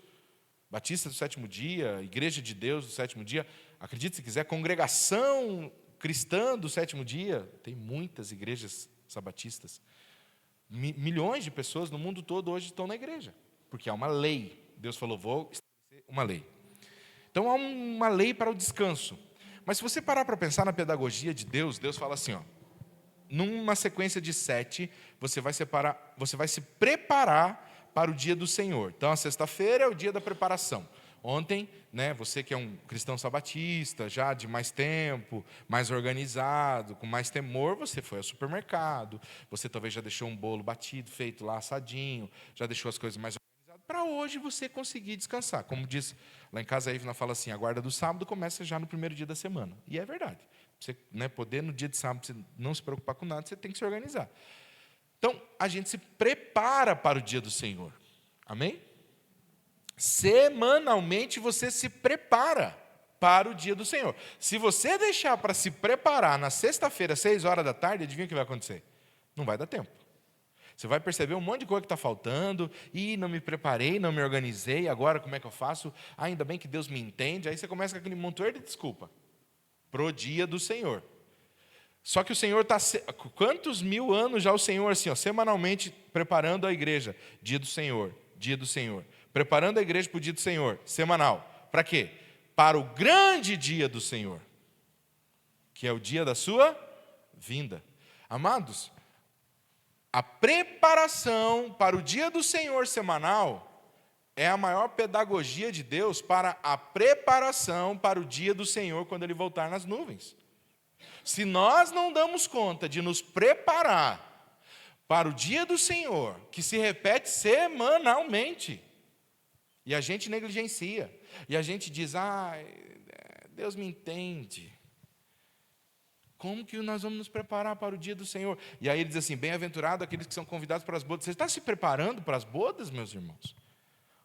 Batista do 7º dia, Igreja de Deus do 7º dia, acredite se quiser, congregação cristã do 7º dia, tem muitas igrejas sabatistas. Milhões de pessoas no mundo todo hoje estão na igreja, porque há uma lei. Deus falou, vou estabelecer uma lei. Então há uma lei para o descanso. Mas se você parar para pensar na pedagogia de Deus, Deus fala assim, ó, numa sequência de 7, você vai se preparar para o dia do Senhor. Então a sexta-feira é o dia da preparação. Ontem, né, você que é um cristão sabatista, já de mais tempo, mais organizado, com mais temor, você foi ao supermercado, você talvez já deixou um bolo batido, feito lá, assadinho, já deixou as coisas mais organizadas, para hoje você conseguir descansar. Como diz lá em casa, a Ivna fala assim, a guarda do sábado começa já no primeiro dia da semana. E é verdade. Você, né, poder no dia de sábado você não se preocupar com nada, você tem que se organizar. Então, a gente se prepara para o dia do Senhor. Amém? Semanalmente você se prepara para o dia do Senhor. Se você deixar para se preparar na sexta-feira, 6 horas da tarde, adivinha o que vai acontecer? Não vai dar tempo. Você vai perceber um monte de coisa que está faltando, e não me preparei, não me organizei, agora como é que eu faço? Ainda bem que Deus me entende. Aí você começa com aquele montoeiro de desculpa para o dia do Senhor. Só que o Senhor está... Quantos mil anos já o Senhor, assim, ó, semanalmente, preparando a igreja? Dia do Senhor, dia do Senhor. Preparando a igreja para o dia do Senhor, semanal. Para quê? Para o grande dia do Senhor, que é o dia da sua vinda. Amados, a preparação para o dia do Senhor semanal é a maior pedagogia de Deus para a preparação para o dia do Senhor quando Ele voltar nas nuvens. Se nós não damos conta de nos preparar para o dia do Senhor, que se repete semanalmente, e a gente negligencia, e a gente diz, Deus me entende. Como que nós vamos nos preparar para o dia do Senhor? E aí ele diz assim, bem-aventurado aqueles que são convidados para as bodas. Você está se preparando para as bodas, meus irmãos?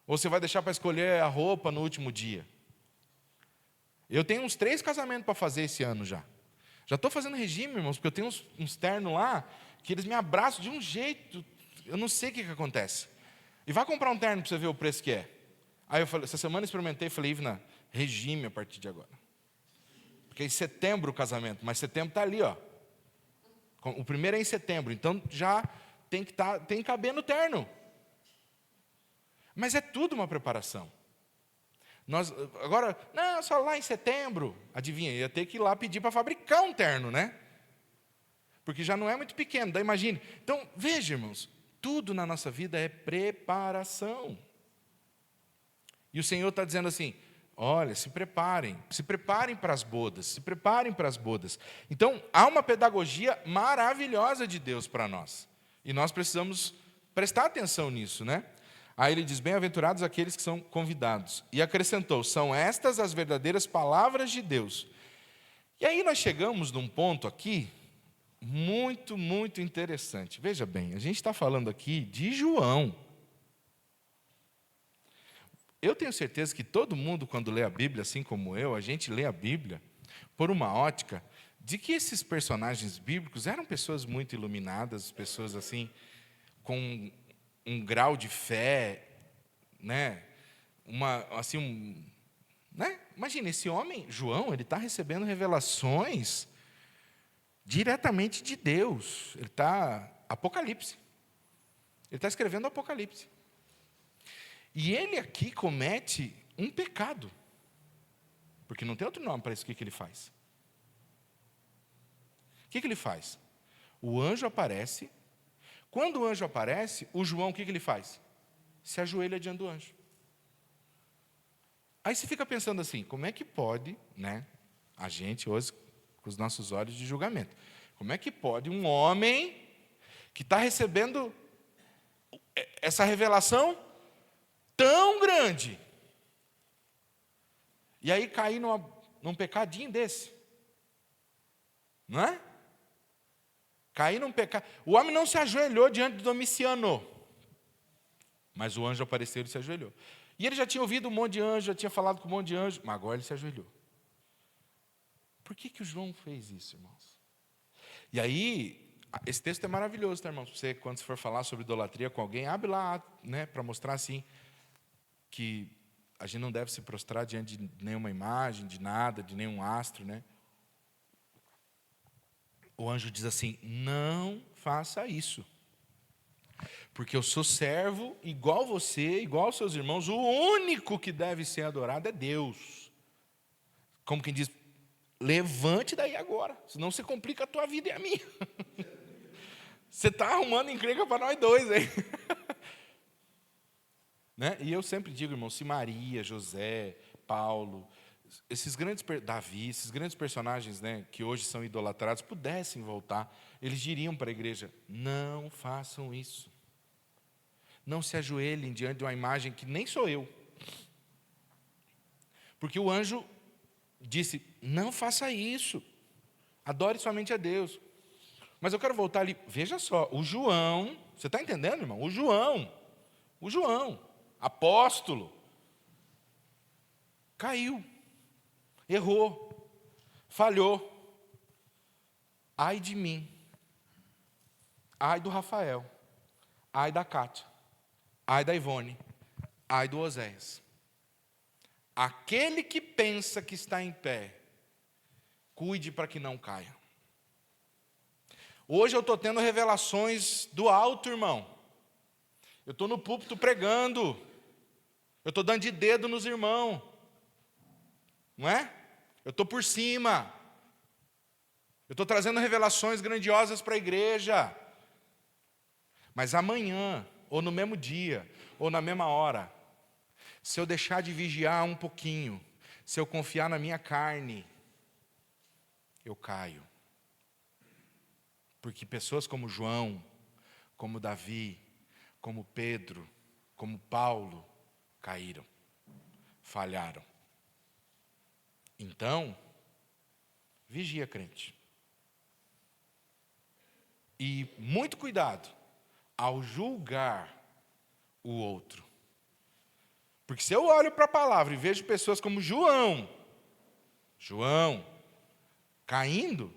Ou você vai deixar para escolher a roupa no último dia? Eu tenho uns 3 casamentos para fazer esse ano já. Já estou fazendo regime, irmãos, porque eu tenho uns ternos lá, que eles me abraçam de um jeito, eu não sei o que acontece. E vai comprar um terno para você ver o preço que é. Aí eu falei, essa semana eu experimentei, falei, Ivna, regime a partir de agora. Porque é em setembro o casamento, mas setembro está ali, ó. O primeiro é em setembro, então já tem que caber no terno. Mas é tudo uma preparação. Agora, não, só lá em setembro, adivinha, ia ter que ir lá pedir para fabricar um terno, né? Porque já não é muito pequeno, daí imagine. Então, veja, irmãos, tudo na nossa vida é preparação. E o Senhor está dizendo assim, olha, se preparem para as bodas, se preparem para as bodas. Então, há uma pedagogia maravilhosa de Deus para nós. E nós precisamos prestar atenção nisso, né? Aí ele diz, bem-aventurados aqueles que são convidados. E acrescentou, são estas as verdadeiras palavras de Deus. E aí nós chegamos num ponto aqui, muito, muito interessante. Veja bem, a gente está falando aqui de João. Eu tenho certeza que todo mundo, quando lê a Bíblia, assim como eu, a gente lê a Bíblia por uma ótica de que esses personagens bíblicos eram pessoas muito iluminadas, pessoas assim, com um grau de fé, né? Né? Imagina, esse homem, João, ele está recebendo revelações diretamente de Deus. Ele está, Apocalipse. Ele está escrevendo Apocalipse. E ele aqui comete um pecado. Porque não tem outro nome para isso. O que ele faz? O que ele faz? O anjo aparece. Quando o anjo aparece, o João, o que ele faz? Se ajoelha diante do anjo. Aí você fica pensando assim, como é que pode, né, a gente hoje, com os nossos olhos de julgamento, como é que pode um homem que está recebendo essa revelação tão grande, e aí cair num pecadinho desse? Não é? Cair num pecado. O homem não se ajoelhou diante de Domiciano, mas o anjo apareceu e se ajoelhou. E ele já tinha ouvido um monte de anjo, já tinha falado com um monte de anjo, mas agora ele se ajoelhou. Por que o João fez isso, irmãos? E aí, esse texto é maravilhoso, tá, irmãos? Você, quando você for falar sobre idolatria com alguém, abre lá, né, para mostrar assim, que a gente não deve se prostrar diante de nenhuma imagem, de nada, de nenhum astro, né? O anjo diz assim, não faça isso. Porque eu sou servo, igual você, igual aos seus irmãos, o único que deve ser adorado é Deus. Como quem diz, levante daí agora, senão você complica a tua vida e a minha. Você está arrumando encrenca para nós dois, hein? Né? E eu sempre digo, irmão, se Maria, José, Paulo, Davi, esses grandes personagens, né, que hoje são idolatrados, pudessem voltar, eles diriam para a igreja, não façam isso. Não se ajoelhem diante de uma imagem que nem sou eu. Porque o anjo disse, não faça isso. Adore somente a Deus. Mas eu quero voltar ali. Veja só, o João, você está entendendo, irmão? O João, apóstolo, caiu, errou, falhou. Ai de mim, ai do Rafael, ai da Cátia, ai da Ivone, ai do Oséias. Aquele que pensa que está em pé, cuide para que não caia. Hoje eu estou tendo revelações do alto, irmão. Eu estou no púlpito pregando. Eu estou dando de dedo nos irmãos. Não é? Eu estou por cima. Eu estou trazendo revelações grandiosas para a igreja. Mas amanhã, ou no mesmo dia, ou na mesma hora, se eu deixar de vigiar um pouquinho, se eu confiar na minha carne, eu caio. Porque pessoas como João, como Davi, como Pedro, como Paulo, caíram, falharam. Então, vigia, crente. E muito cuidado ao julgar o outro. Porque se eu olho para a palavra e vejo pessoas como João, caindo,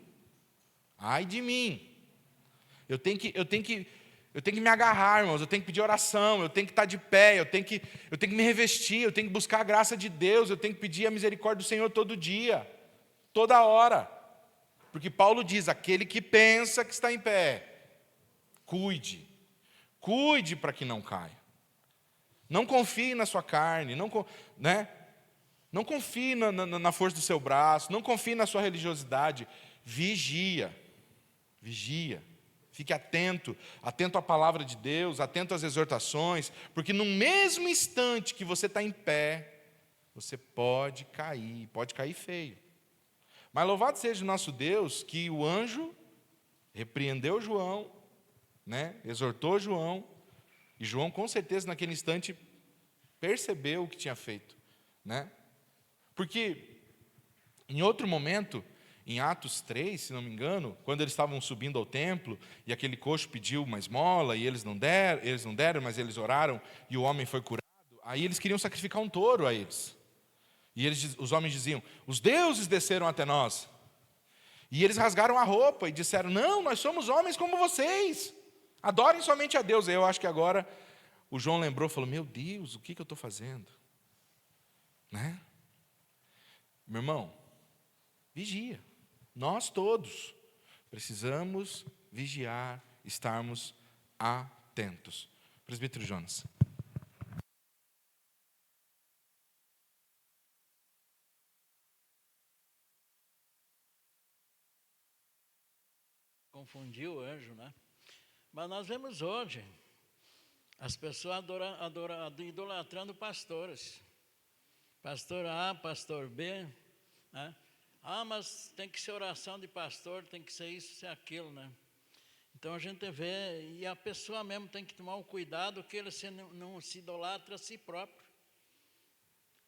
ai de mim. Eu tenho que me agarrar, irmãos, eu tenho que pedir oração, eu tenho que estar de pé, eu tenho que me revestir, eu tenho que buscar a graça de Deus, eu tenho que pedir a misericórdia do Senhor todo dia, toda hora. Porque Paulo diz, aquele que pensa que está em pé, cuide para que não caia. Não confie na sua carne, não confie na força do seu braço, não confie na sua religiosidade. Vigia. Fique atento à palavra de Deus, atento às exortações, porque no mesmo instante que você está em pé, você pode cair feio. Mas louvado seja o nosso Deus, que o anjo repreendeu João, né, exortou João, e João com certeza naquele instante percebeu o que tinha feito, né? Porque em outro momento, em Atos 3, se não me engano, quando eles estavam subindo ao templo, e aquele coxo pediu uma esmola, e eles não deram, mas eles oraram, e o homem foi curado, aí eles queriam sacrificar um touro a eles. E os homens diziam, os deuses desceram até nós. E eles rasgaram a roupa e disseram: não, nós somos homens como vocês, adorem somente a Deus. Eu acho que agora o João lembrou e falou: meu Deus, o que eu estou fazendo? Né? Meu irmão, vigia. Nós todos precisamos vigiar, estarmos atentos. Presbítero Jonas. Confundiu o anjo, né? Mas nós vemos hoje as pessoas idolatrando pastores. Pastor A, pastor B, né? Ah, mas tem que ser oração de pastor, tem que ser isso, ser aquilo, né? Então a gente vê, e a pessoa mesmo tem que tomar um cuidado que ele não se idolatra a si próprio.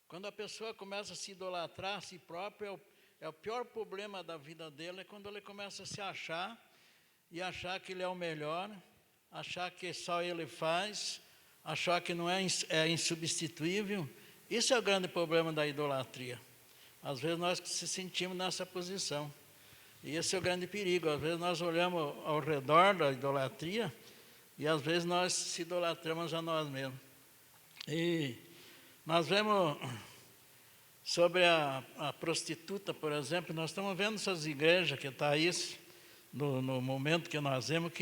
Quando a pessoa começa a se idolatrar a si próprio, é o pior problema da vida dele, é quando ele começa a se achar, e achar que ele é o melhor, achar que só ele faz, achar que não é insubstituível. Isso é o grande problema da idolatria. Às vezes nós se sentimos nessa posição. E esse é o grande perigo. Às vezes nós olhamos ao redor da idolatria e às vezes nós se idolatramos a nós mesmos. E nós vemos sobre a prostituta, por exemplo, nós estamos vendo essas igrejas que está isso, no momento que nós vemos,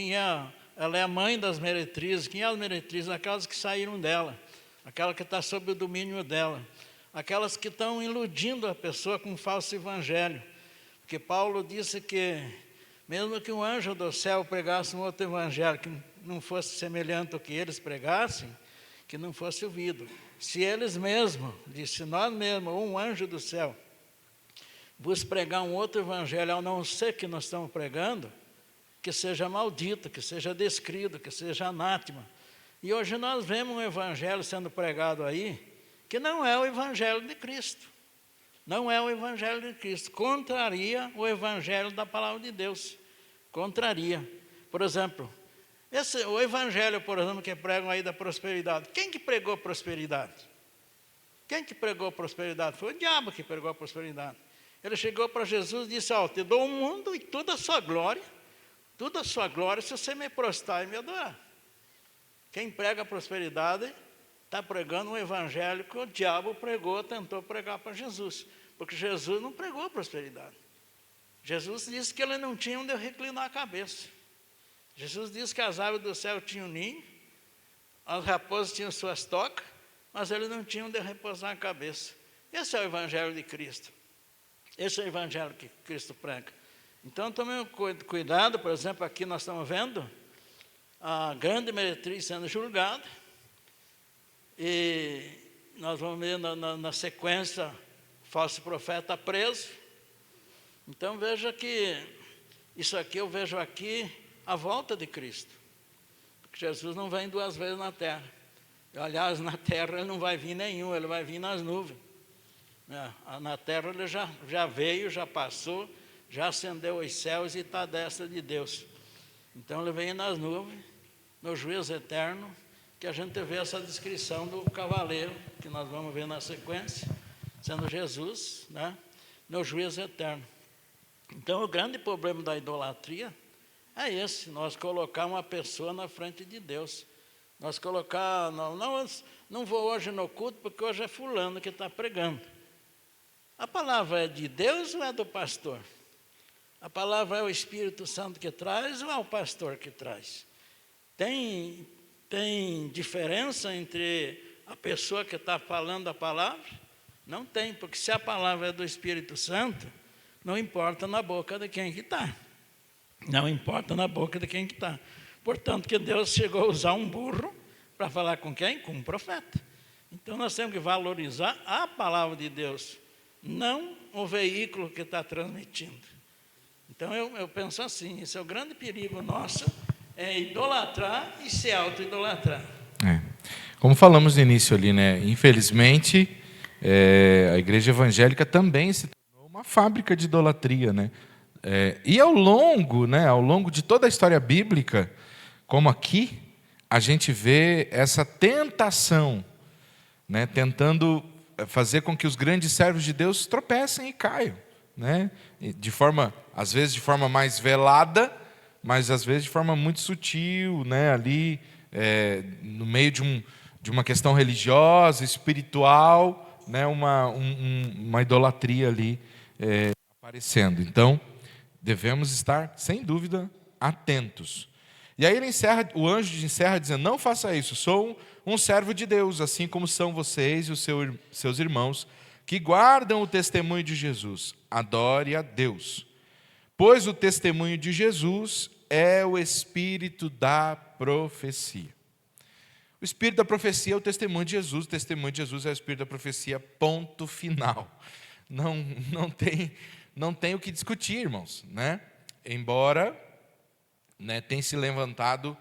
ela é a mãe das meretrizes. Quem é as meretrizes? Aquelas que saíram dela, aquela que está sob o domínio dela, aquelas que estão iludindo a pessoa com um falso evangelho. Porque Paulo disse que, mesmo que um anjo do céu pregasse um outro evangelho que não fosse semelhante ao que eles pregassem, que não fosse ouvido. Se eles mesmos, disse nós mesmos, ou um anjo do céu, vos pregar um outro evangelho, ao não ser que nós estamos pregando, que seja maldito, que seja descrido, que seja anátema. E hoje nós vemos um evangelho sendo pregado aí, que não é o evangelho de Cristo. Não é o evangelho de Cristo. Contraria o evangelho da palavra de Deus. Contraria. Por exemplo, o evangelho, por exemplo, que pregam aí da prosperidade. Quem que pregou prosperidade? Quem que pregou prosperidade? Foi o diabo que pregou a prosperidade. Ele chegou para Jesus e disse: ó, te dou o mundo e toda a sua glória se você me prostrar e me adorar. Quem prega a prosperidade está pregando um evangelho que o diabo pregou, tentou pregar para Jesus. Porque Jesus não pregou a prosperidade. Jesus disse que ele não tinha onde reclinar a cabeça. Jesus disse que as aves do céu tinham ninho, as raposas tinham suas tocas, mas ele não tinha onde repousar a cabeça. Esse é o evangelho de Cristo. Esse é o evangelho que Cristo prega. Então, tomem cuidado. Por exemplo, aqui nós estamos vendo a grande meretriz sendo julgada, e nós vamos ver na sequência, falso profeta preso. Então, veja que isso aqui, eu vejo aqui a volta de Cristo. Porque Jesus não vem duas vezes na terra. Aliás, na terra ele não vai vir nenhum, ele vai vir nas nuvens. Na terra ele já veio, já passou, já ascendeu os céus e está à destra de Deus. Então ele vem nas nuvens, no juízo eterno, que a gente vê essa descrição do cavaleiro, que nós vamos ver na sequência, sendo Jesus, né, no juízo eterno. Então o grande problema da idolatria é esse: nós colocar uma pessoa na frente de Deus. Nós colocar, não vou hoje no culto porque hoje é fulano que está pregando. A palavra é de Deus ou é do pastor? A palavra é o Espírito Santo que traz ou é o pastor que traz? Tem diferença entre a pessoa que está falando a palavra? Não tem, porque se a palavra é do Espírito Santo, não importa na boca de quem que está. Não importa na boca de quem que está. Portanto, que Deus chegou a usar um burro para falar com quem? Com um profeta. Então, nós temos que valorizar a palavra de Deus, não o veículo que está transmitindo. Então, eu penso assim, esse é o grande perigo nosso, é idolatrar e se auto-idolatrar. Como falamos no início ali, né? Infelizmente, a igreja evangélica também se tornou uma fábrica de idolatria, né? E ao longo de toda a história bíblica, como aqui, a gente vê essa tentação, né? Tentando fazer com que os grandes servos de Deus tropecem e caiam, né? Às vezes de forma mais velada, mas às vezes de forma muito sutil, né? Ali no meio de uma questão religiosa, espiritual, né? Uma idolatria ali aparecendo. Então, devemos estar, sem dúvida, atentos. E aí o anjo encerra dizendo: não faça isso, sou um servo de Deus, assim como são vocês e os seus irmãos, que guardam o testemunho de Jesus. Adore a Deus. Pois o testemunho de Jesus é o espírito da profecia. O espírito da profecia é o testemunho de Jesus. O testemunho de Jesus é o espírito da profecia, ponto final. Não tem o que discutir, irmãos, né? Embora, né, tenha se levantado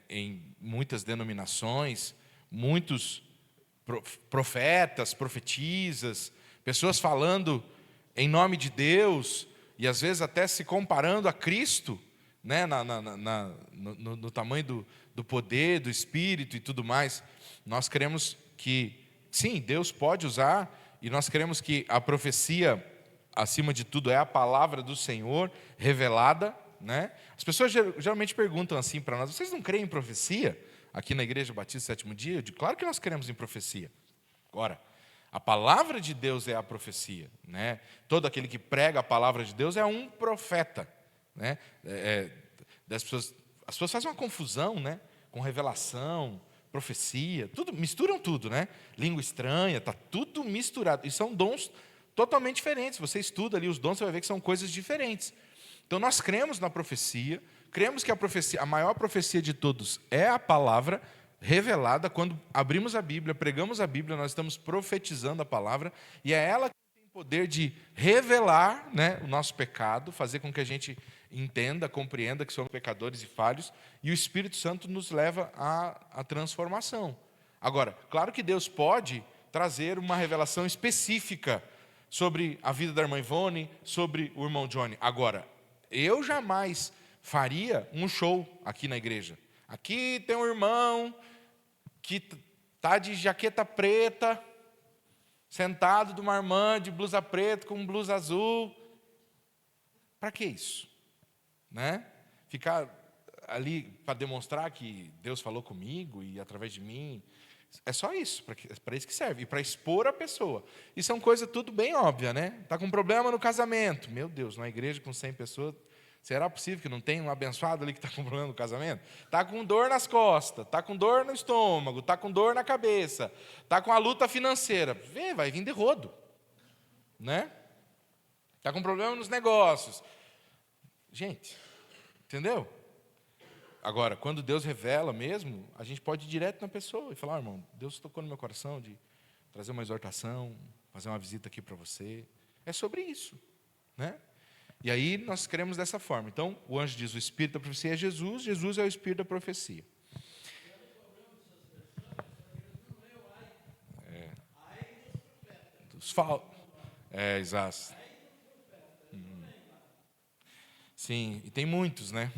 em muitas denominações, muitos profetas, profetisas, pessoas falando em nome de Deus, e às vezes até se comparando a Cristo, né, no tamanho do poder, do Espírito e tudo mais. Nós queremos que, sim, Deus pode usar, e nós queremos que a profecia, acima de tudo, é a palavra do Senhor revelada, né? As pessoas geralmente perguntam assim para nós: vocês não creem em profecia? Aqui na Igreja Batista Sétimo Dia, eu digo: claro que nós cremos em profecia. Agora, a palavra de Deus é a profecia, né? Todo aquele que prega a palavra de Deus é um profeta, né? As pessoas fazem uma confusão, né? Com revelação, profecia, misturam tudo, né? Língua estranha, está tudo misturado. E são dons totalmente diferentes. Você estuda ali os dons, você vai ver que são coisas diferentes. Então nós cremos na profecia, cremos que a maior profecia de todos é a palavra revelada. Quando abrimos a Bíblia, pregamos a Bíblia, nós estamos profetizando a palavra, e é ela que tem poder de revelar, né, o nosso pecado, fazer com que a gente entenda, compreenda que somos pecadores e falhos, e o Espírito Santo nos leva à transformação. Agora, claro que Deus pode trazer uma revelação específica sobre a vida da irmã Ivone, sobre o irmão Johnny. Agora, eu jamais faria um show aqui na igreja. Aqui tem um irmão que está de jaqueta preta, sentado de uma irmã de blusa preta com blusa azul. Para que isso? Né? Ficar ali para demonstrar que Deus falou comigo e através de mim. É só isso, para isso que serve. E para expor a pessoa. E são coisas tudo bem óbvia, né? Está com problema no casamento. Meu Deus, numa igreja com 100 pessoas, será possível que não tenha um abençoado ali que está com problema no casamento? Está com dor nas costas, está com dor no estômago, está com dor na cabeça, está com a luta financeira. Vai vir de rodo. Né? Está com problema nos negócios. Gente, entendeu? Agora, quando Deus revela mesmo, a gente pode ir direto na pessoa e falar: irmão, Deus tocou no meu coração de trazer uma exortação, fazer uma visita aqui para você. É sobre isso, né? E aí nós queremos dessa forma. Então, o anjo diz: o espírito da profecia é Jesus, Jesus é o espírito da profecia. Exato. Sim, e tem muitos, né?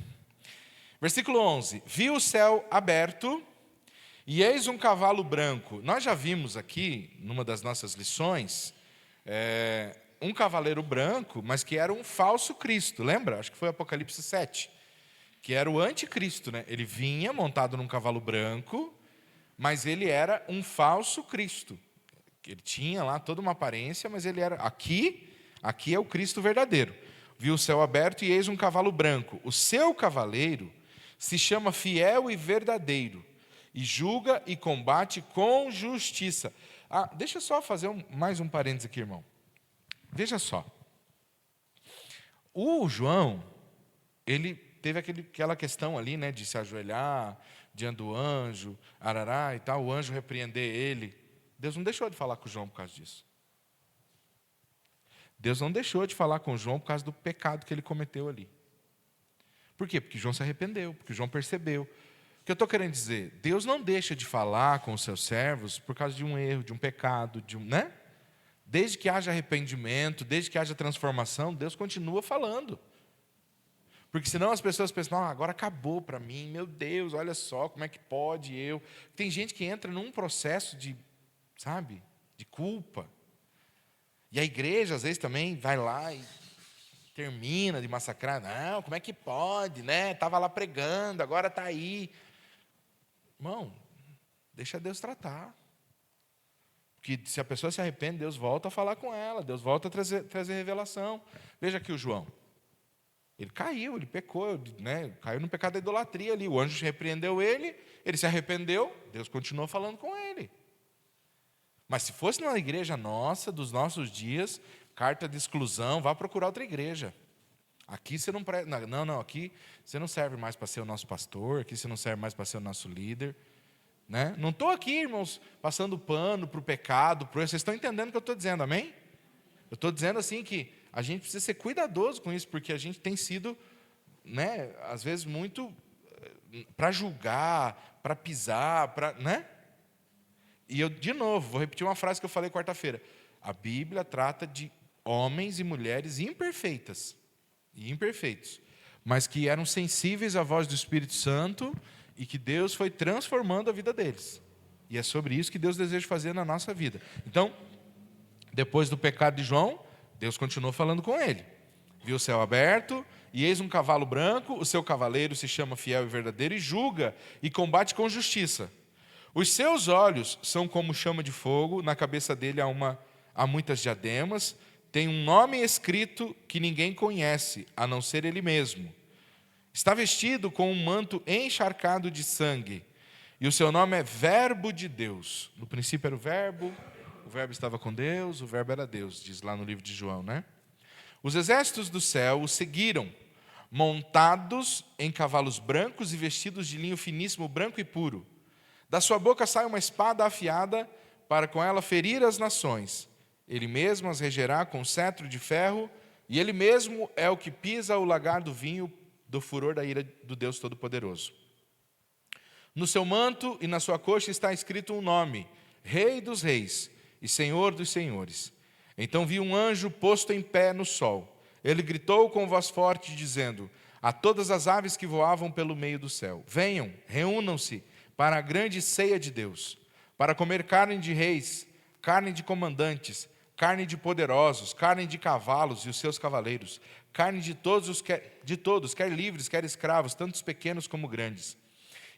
Versículo 11: vi o céu aberto, e eis um cavalo branco. Nós já vimos aqui, numa das nossas lições, um cavaleiro branco, mas que era um falso Cristo. Lembra? Acho que foi Apocalipse 7. Que era o anticristo, né? Ele vinha montado num cavalo branco, mas ele era um falso Cristo. Ele tinha lá toda uma aparência, mas ele era... Aqui é o Cristo verdadeiro. Vi o céu aberto e eis um cavalo branco. O seu cavaleiro se chama Fiel e Verdadeiro, e julga e combate com justiça. Deixa eu só fazer mais um parênteses aqui, irmão. Veja só. O João, ele teve aquela questão ali, né, de se ajoelhar diante do anjo, arará e tal, o anjo repreender ele. Deus não deixou de falar com o João por causa disso. Deus não deixou de falar com o João por causa do pecado que ele cometeu ali. Por quê? Porque João se arrependeu, porque João percebeu. O que eu estou querendo dizer? Deus não deixa de falar com os seus servos por causa de um erro, de um pecado, né? Desde que haja arrependimento, desde que haja transformação, Deus continua falando. Porque senão as pessoas pensam: agora acabou para mim, meu Deus, olha só, como é que pode eu... Tem gente que entra num processo de culpa. E a igreja, às vezes, também vai lá e termina de massacrar. Não, como é que pode, né? Estava lá pregando, agora está aí. Irmão, deixa Deus tratar. Porque se a pessoa se arrepende, Deus volta a falar com ela, Deus volta a trazer revelação. Veja aqui o João. Ele caiu, ele pecou, né? Caiu no pecado da idolatria ali. O anjo repreendeu ele se arrependeu, Deus continuou falando com ele. Mas se fosse numa igreja nossa, dos nossos dias, carta de exclusão, vá procurar outra igreja. Aqui você não não, aqui você não serve mais para ser o nosso pastor, aqui você não serve mais para ser o nosso líder. Né? Não estou aqui, irmãos, passando pano para o pecado, vocês estão entendendo o que eu estou dizendo, amém? Eu estou dizendo assim que a gente precisa ser cuidadoso com isso, porque a gente tem sido, né, às vezes, muito para julgar, para pisar, né? E eu, de novo, vou repetir uma frase que eu falei quarta-feira. A Bíblia trata de homens e mulheres imperfeitas e imperfeitos, mas que eram sensíveis à voz do Espírito Santo e que Deus foi transformando a vida deles. E é sobre isso que Deus deseja fazer na nossa vida. Então, depois do pecado de João, Deus continuou falando com ele. Viu o céu aberto, e eis um cavalo branco, o seu cavaleiro se chama Fiel e Verdadeiro, e julga e combate com justiça. Os seus olhos são como chama de fogo, na cabeça dele há muitas diademas, tem um nome escrito que ninguém conhece, a não ser ele mesmo. Está vestido com um manto encharcado de sangue, e o seu nome é Verbo de Deus. No princípio era o Verbo estava com Deus, o Verbo era Deus, diz lá no livro de João, né? Os exércitos do céu o seguiram, montados em cavalos brancos e vestidos de linho finíssimo, branco e puro. Da sua boca sai uma espada afiada, para com ela ferir as nações. Ele mesmo as regerá com cetro de ferro, e ele mesmo é o que pisa o lagar do vinho do furor da ira do Deus Todo-Poderoso. No seu manto e na sua coxa está escrito um nome: Rei dos Reis e Senhor dos Senhores. Então vi um anjo posto em pé no sol. Ele gritou com voz forte, dizendo a todas as aves que voavam pelo meio do céu: venham, reúnam-se para a grande ceia de Deus, para comer carne de reis, carne de comandantes, carne de poderosos, carne de cavalos e os seus cavaleiros, carne de todos, quer livres, quer escravos, tanto os pequenos como grandes.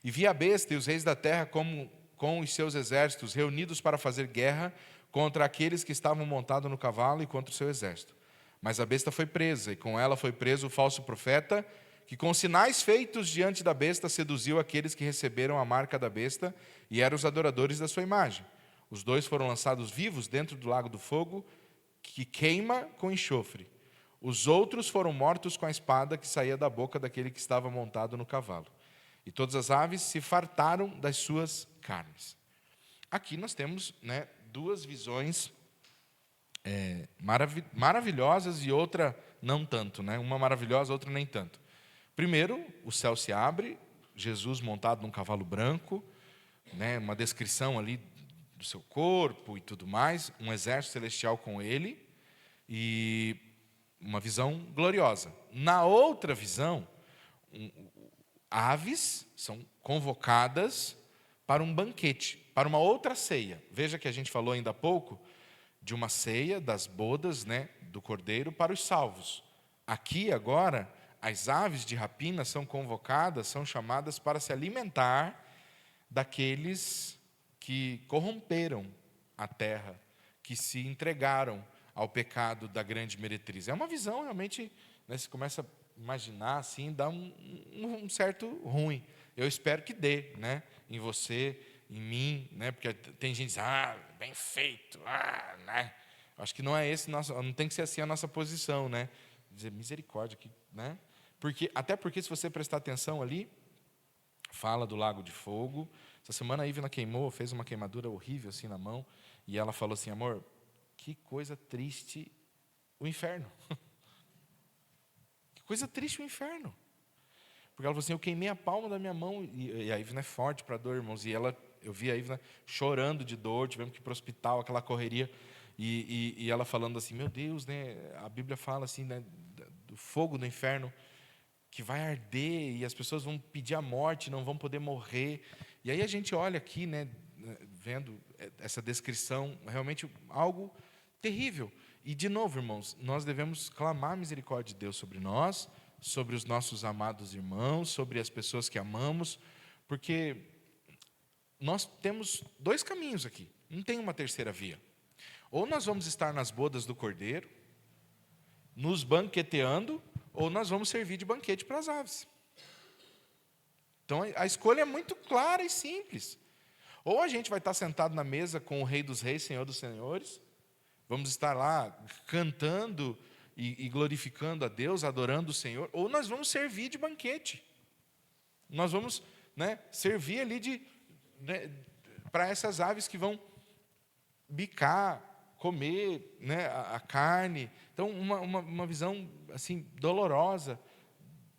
E vi a besta e os reis da terra com os seus exércitos reunidos para fazer guerra contra aqueles que estavam montados no cavalo e contra o seu exército. Mas a besta foi presa, e com ela foi preso o falso profeta, que com sinais feitos diante da besta seduziu aqueles que receberam a marca da besta e eram os adoradores da sua imagem. Os dois foram lançados vivos dentro do lago do fogo, que queima com enxofre. Os outros foram mortos com a espada que saía da boca daquele que estava montado no cavalo. E todas as aves se fartaram das suas carnes. Aqui nós temos, né, duas visões maravilhosas e outra não tanto, né? Uma maravilhosa, outra nem tanto. Primeiro, o céu se abre, Jesus montado num cavalo branco, né, uma descrição ali do seu corpo e tudo mais, um exército celestial com ele, e uma visão gloriosa. Na outra visão, aves são convocadas para um banquete, para uma outra ceia. Veja que a gente falou ainda há pouco de uma ceia das bodas, né, do cordeiro para os salvos. Aqui agora, as aves de rapina são convocadas, são chamadas para se alimentar daqueles que corromperam a terra, que se entregaram ao pecado da grande meretriz. É uma visão realmente, né, você começa a imaginar assim, dá um certo ruim. Eu espero que dê, né, em você, em mim, né, porque tem gente que diz, bem feito, né. Acho que não é esse não tem que ser assim a nossa posição, né? Dizer misericórdia aqui, né? Até porque se você prestar atenção ali, fala do lago de fogo. Essa semana a Ivna queimou, fez uma queimadura horrível assim na mão, e ela falou assim, amor, que coisa triste o inferno. Que coisa triste o inferno. Porque ela falou assim, eu queimei a palma da minha mão, e a Ivna é forte para dor, irmãos, e eu vi a Ivna chorando de dor, tivemos que ir para o hospital, aquela correria, e ela falando assim, meu Deus, né, a Bíblia fala assim, né, do fogo do inferno, que vai arder, e as pessoas vão pedir a morte, não vão poder morrer. E aí a gente olha aqui, né, vendo essa descrição, realmente algo terrível. E, de novo, irmãos, nós devemos clamar a misericórdia de Deus sobre nós, sobre os nossos amados irmãos, sobre as pessoas que amamos, porque nós temos dois caminhos aqui, não tem uma terceira via. Ou nós vamos estar nas bodas do Cordeiro, nos banqueteando, ou nós vamos servir de banquete para as aves. Então, a escolha é muito clara e simples. Ou a gente vai estar sentado na mesa com o Rei dos Reis, Senhor dos Senhores, vamos estar lá cantando e glorificando a Deus, adorando o Senhor, ou nós vamos servir de banquete. Nós vamos, servir ali para essas aves que vão bicar, comer, a carne. Então, uma visão assim dolorosa,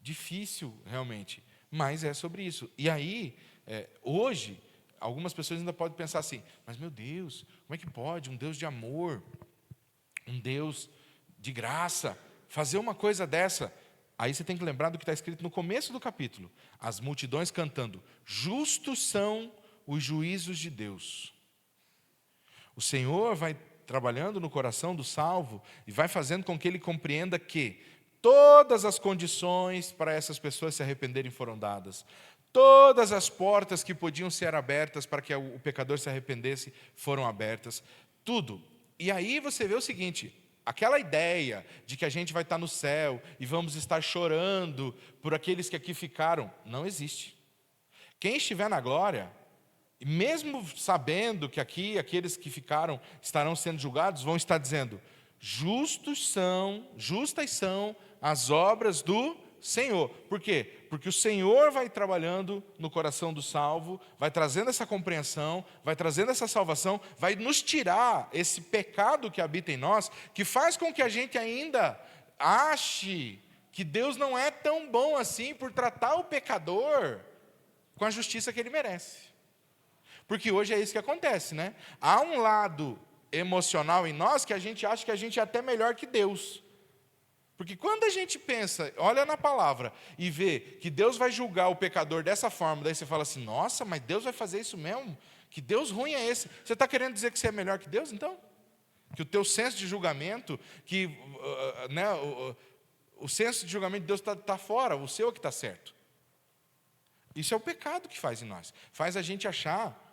difícil realmente, mas é sobre isso. E aí, hoje, algumas pessoas ainda podem pensar assim, mas meu Deus, como é que pode um Deus de amor, um Deus de graça, fazer uma coisa dessa? Aí você tem que lembrar do que está escrito no começo do capítulo. As multidões cantando, justos são os juízos de Deus. O Senhor vai trabalhando no coração do salvo e vai fazendo com que ele compreenda que todas as condições para essas pessoas se arrependerem foram dadas. Todas as portas que podiam ser abertas para que o pecador se arrependesse foram abertas. Tudo. E aí você vê o seguinte, aquela ideia de que a gente vai estar no céu e vamos estar chorando por aqueles que aqui ficaram, não existe. Quem estiver na glória, mesmo sabendo que aqui aqueles que ficaram estarão sendo julgados, vão estar dizendo, justas são as obras do Senhor. Por quê? Porque o Senhor vai trabalhando no coração do salvo, vai trazendo essa compreensão, vai trazendo essa salvação, vai nos tirar esse pecado que habita em nós, que faz com que a gente ainda ache que Deus não é tão bom assim por tratar o pecador com a justiça que ele merece. Porque hoje é isso que acontece, Há um lado emocional em nós que a gente acha que a gente é até melhor que Deus. Porque quando a gente pensa, olha na palavra e vê que Deus vai julgar o pecador dessa forma, daí você fala assim, nossa, mas Deus vai fazer isso mesmo? Que Deus ruim é esse? Você está querendo dizer que você é melhor que Deus, então? Que o teu senso de julgamento, que o senso de julgamento de Deus está fora, o seu é que está certo. Isso é o pecado que faz em nós. Faz a gente achar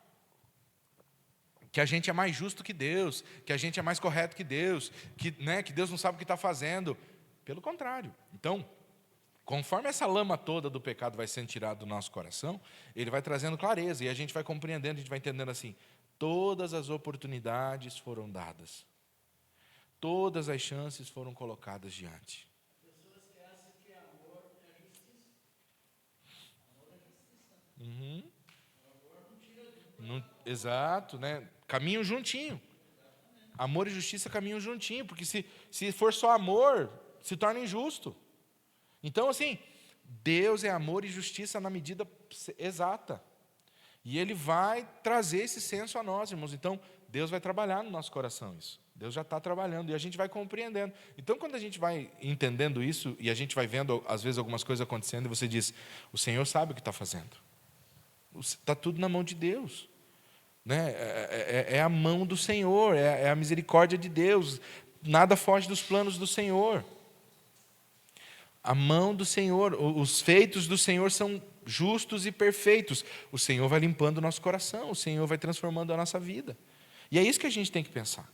que a gente é mais justo que Deus, que a gente é mais correto que Deus, que Deus não sabe o que está fazendo. Pelo contrário. Então, conforme essa lama toda do pecado vai sendo tirada do nosso coração, ele vai trazendo clareza, e a gente vai compreendendo, a gente vai entendendo assim, todas as oportunidades foram dadas. Todas as chances foram colocadas diante. Pessoas que acham que amor é justiça. Amor é justiça. Amor não tira do Exato, Caminham juntinho. Amor e justiça caminham juntinho, porque se for só amor, se torna injusto. Então, assim, Deus é amor e justiça na medida exata. E Ele vai trazer esse senso a nós, irmãos. Então, Deus vai trabalhar no nosso coração isso. Deus já está trabalhando e a gente vai compreendendo. Então, quando a gente vai entendendo isso e a gente vai vendo, às vezes, algumas coisas acontecendo e você diz, o Senhor sabe o que está fazendo. Está tudo na mão de Deus. É a mão do Senhor, é a misericórdia de Deus. Nada foge dos planos do Senhor. A mão do Senhor, os feitos do Senhor são justos e perfeitos. O Senhor vai limpando o nosso coração, o Senhor vai transformando a nossa vida. E é isso que a gente tem que pensar.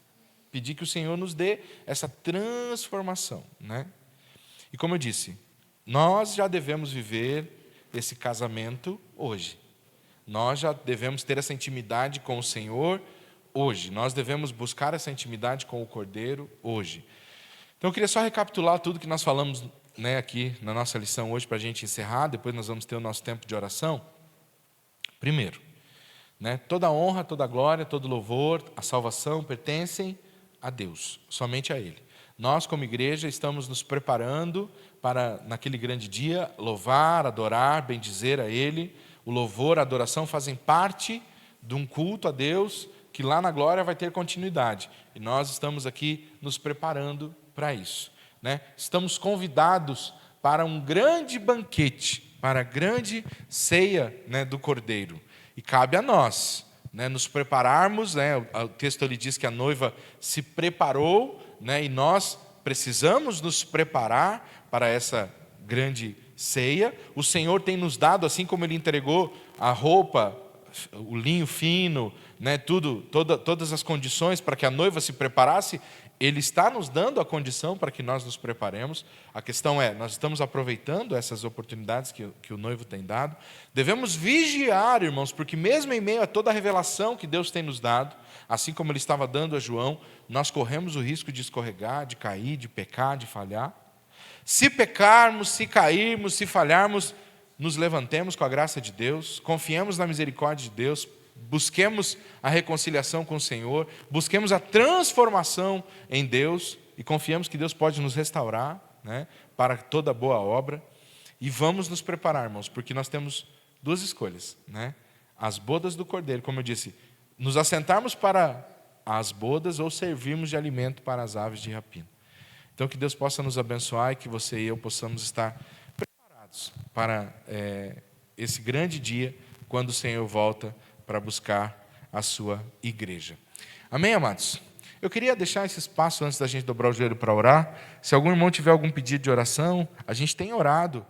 Pedir que o Senhor nos dê essa transformação. E como eu disse, nós já devemos viver esse casamento hoje. Nós já devemos ter essa intimidade com o Senhor hoje. Nós devemos buscar essa intimidade com o Cordeiro hoje. Então eu queria só recapitular tudo que nós falamos aqui na nossa lição hoje para a gente encerrar, depois nós vamos ter o nosso tempo de oração. Primeiro, toda honra, toda glória, todo louvor, a salvação pertencem a Deus, somente a Ele. Nós, como igreja, estamos nos preparando para, naquele grande dia, louvar, adorar, bendizer a Ele. O louvor, a adoração fazem parte de um culto a Deus que lá na glória vai ter continuidade. E nós estamos aqui nos preparando para isso. Estamos convidados para um grande banquete, para a grande ceia do Cordeiro. E cabe a nós nos prepararmos. O texto ali diz que a noiva se preparou, né? E nós precisamos nos preparar para essa grande ceia. O Senhor tem nos dado, assim como Ele entregou a roupa, o linho fino, né? Todas as condições para que a noiva se preparasse, Ele está nos dando a condição para que nós nos preparemos. A questão é, nós estamos aproveitando essas oportunidades que o noivo tem dado. Devemos vigiar, irmãos, porque mesmo em meio a toda a revelação que Deus tem nos dado, assim como Ele estava dando a João, nós corremos o risco de escorregar, de cair, de pecar, de falhar. Se pecarmos, se cairmos, se falharmos, nos levantemos com a graça de Deus, confiemos na misericórdia de Deus, busquemos a reconciliação com o Senhor, busquemos a transformação em Deus e confiemos que Deus pode nos restaurar, né, para toda boa obra. E vamos nos preparar, irmãos, porque nós temos duas escolhas, né? As bodas do Cordeiro, como eu disse, nos assentarmos para as bodas ou servirmos de alimento para as aves de rapina. Então, que Deus possa nos abençoar e que você e eu possamos estar preparados para esse grande dia, quando o Senhor volta para buscar a sua igreja. Amém, amados? Eu queria deixar esse espaço antes da gente dobrar o joelho para orar. Se algum irmão tiver algum pedido de oração, a gente tem orado,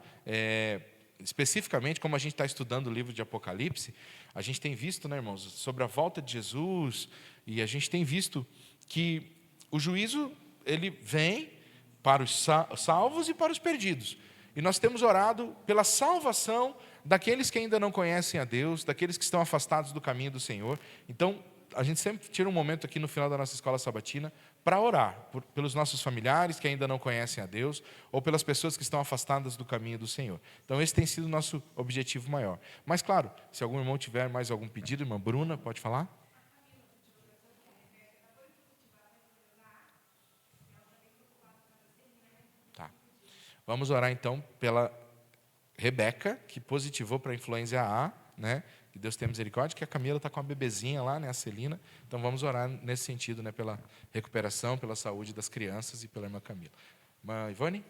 especificamente, como a gente está estudando o livro de Apocalipse, a gente tem visto, né, irmãos, sobre a volta de Jesus, e a gente tem visto que o juízo, ele vem para os salvos e para os perdidos. E nós temos orado pela salvação daqueles que ainda não conhecem a Deus, daqueles que estão afastados do caminho do Senhor. Então, a gente sempre tira um momento aqui no final da nossa escola sabatina para orar pelos nossos familiares que ainda não conhecem a Deus ou pelas pessoas que estão afastadas do caminho do Senhor. Então, esse tem sido o nosso objetivo maior. Mas, claro, se algum irmão tiver mais algum pedido, irmã Bruna, pode falar? Tá. Vamos orar, então, pela Rebeca, que positivou para a influenza A, né? Que Deus tenha misericórdia, que a Camila está com a bebezinha lá, né, a Celina. Então vamos orar nesse sentido, né, pela recuperação, pela saúde das crianças e pela irmã Camila. Irmã Ivone?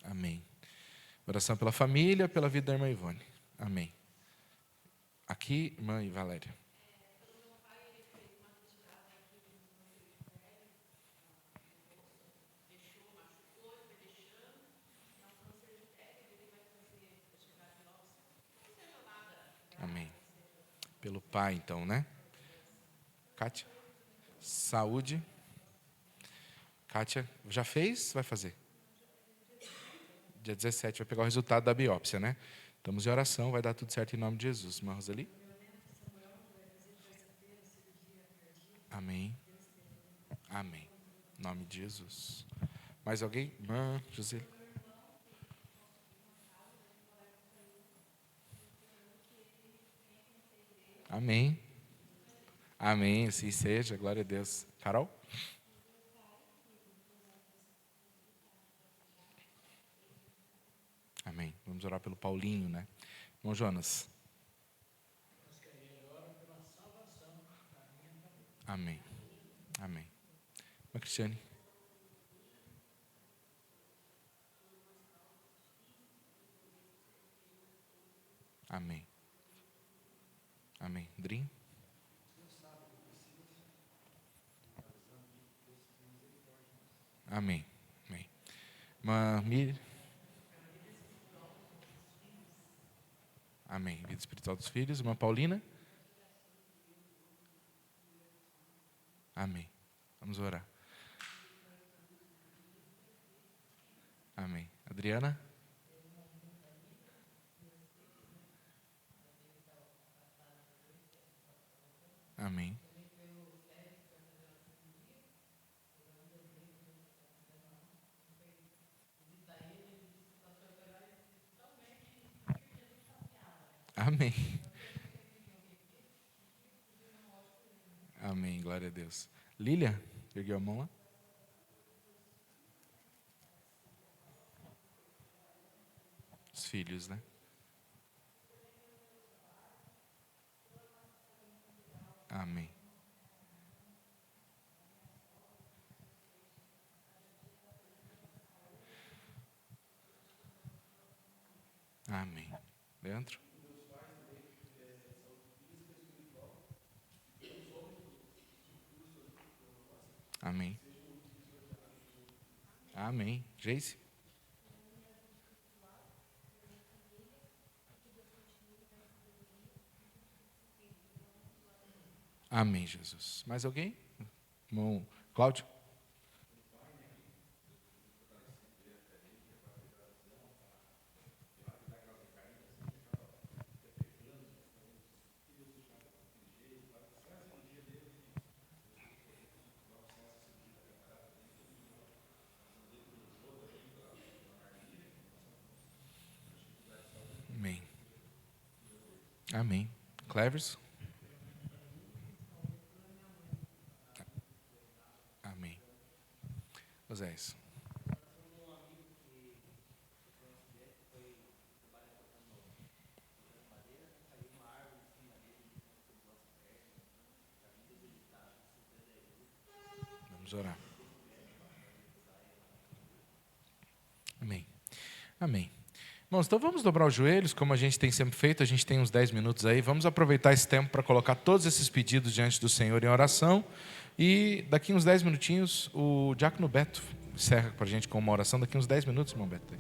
Amém. Oração pela família, pela vida da irmã Ivone. Amém. Aqui, irmã Valéria. Amém. Pelo pai, então, né? Kátia? Saúde. Kátia, já fez? Vai fazer? Dia 17 vai pegar o resultado da biópsia, né? Estamos em oração, vai dar tudo certo em nome de Jesus. Irmã Roseli? Amém. Amém. Em nome de Jesus. Mais alguém? Irmã José? Amém. Amém, assim seja, glória a Deus. Carol? Amém. Vamos orar pelo Paulinho, né? Irmão Jonas? Amém. Amém. Irmã Cristiane? Amém. Amém. Drim? Amém. Amém. Irmã Mir? Amém. Vida espiritual dos filhos. Irmã Paulina? Amém. Vamos orar. Amém. Adriana? Amém. Amém. Amém, glória a Deus. Lília, ergueu a mão lá. Os filhos, né? Amém. Amém. Leandro? Amém. Amém. Jace? Amém, Jesus. Mais alguém? Irmão Cláudio? Amém. Amém. Clevers? Amém. Oséias? Vamos orar. Amém. Amém. Irmãos, então vamos dobrar os joelhos, como a gente tem sempre feito, a gente tem uns 10 minutos aí, vamos aproveitar esse tempo para colocar todos esses pedidos diante do Senhor em oração, e daqui uns 10 minutinhos, o diácono Beto encerra para a gente com uma oração, daqui uns 10 minutos, irmão Beto.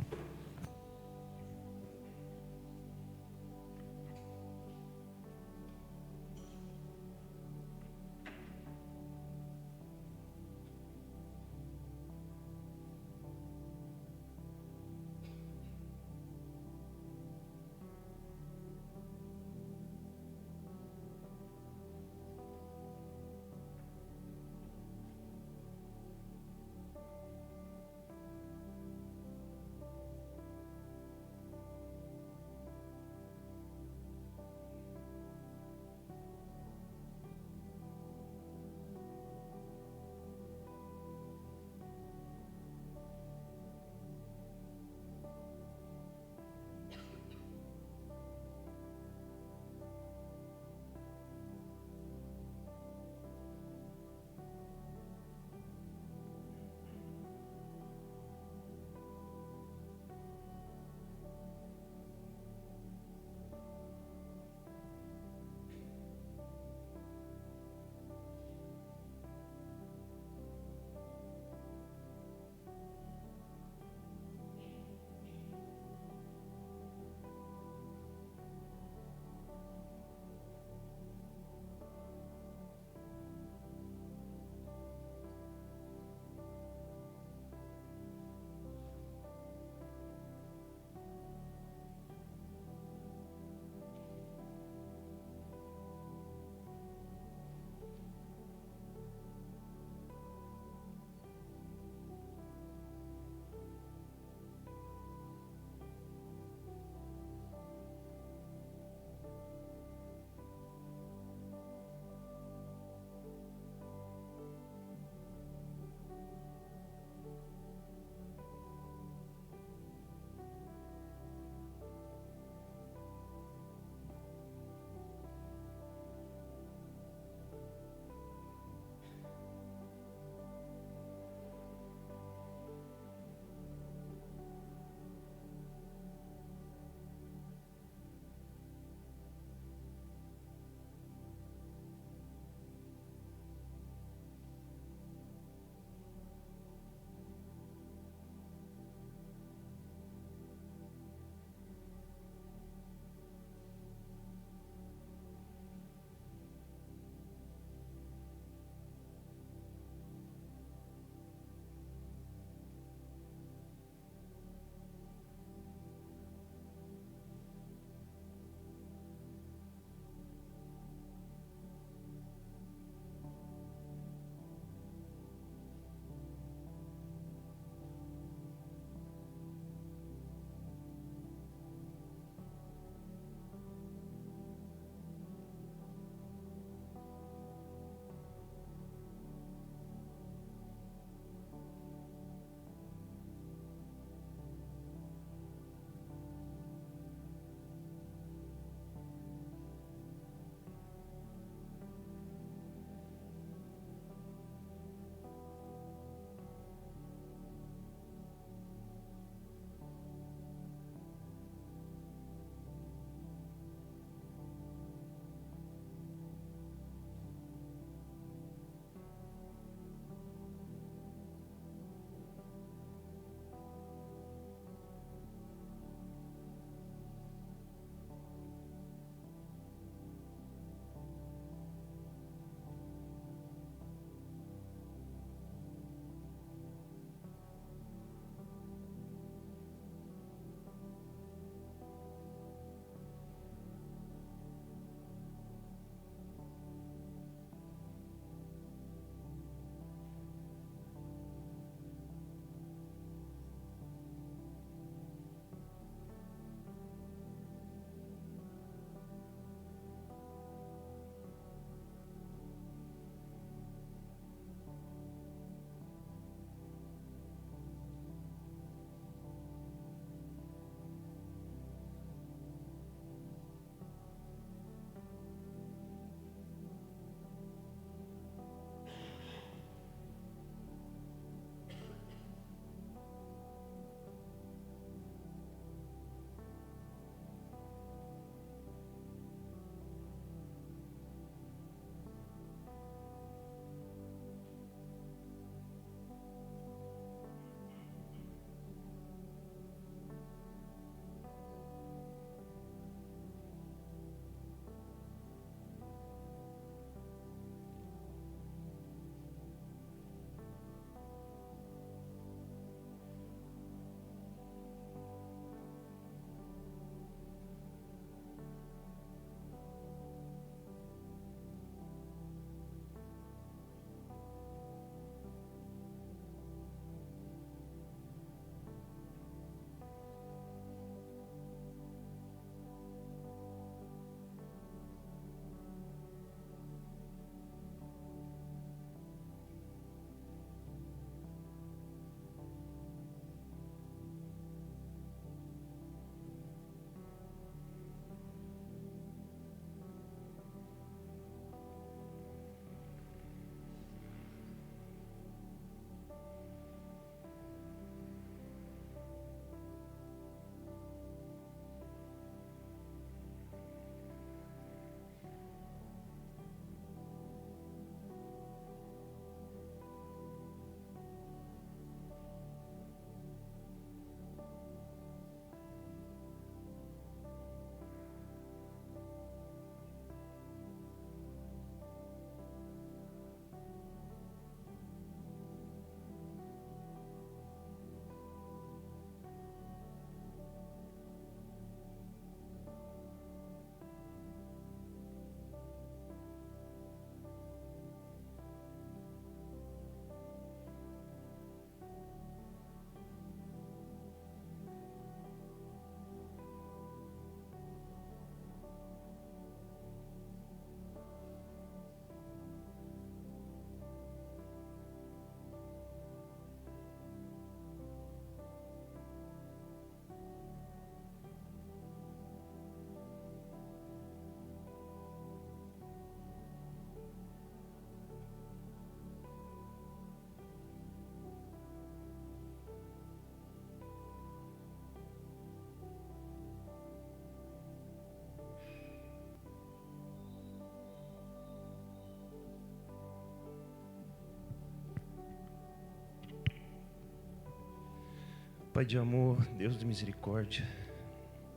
Pai de amor, Deus de misericórdia,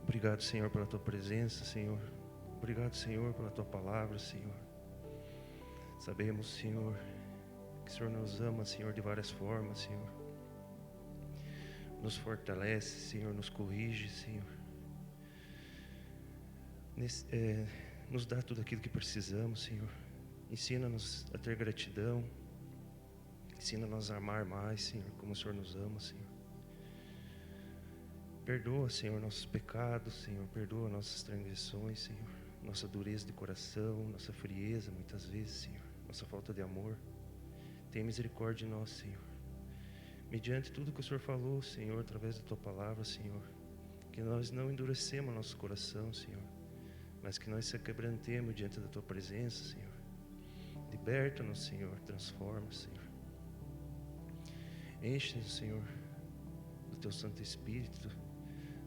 obrigado, Senhor, pela Tua presença, Senhor. Obrigado, Senhor, pela Tua palavra, Senhor. Sabemos, Senhor, que o Senhor nos ama, Senhor, de várias formas, Senhor. Nos fortalece, Senhor, nos corrige, Senhor. Nos dá tudo aquilo que precisamos, Senhor. Ensina-nos a ter gratidão. Ensina-nos a amar mais, Senhor, como o Senhor nos ama, Senhor. Perdoa, Senhor, nossos pecados, Senhor. Perdoa nossas transgressões, Senhor. Nossa dureza de coração, nossa frieza, muitas vezes, Senhor. Nossa falta de amor. Tenha misericórdia de nós, Senhor. Mediante tudo que o Senhor falou, Senhor, através da Tua palavra, Senhor. Que nós não endurecemos nosso coração, Senhor. Mas que nós se quebrantemos diante da Tua presença, Senhor. Liberta-nos, Senhor. Transforma, Senhor. Enche-nos, Senhor, do Teu Santo Espírito,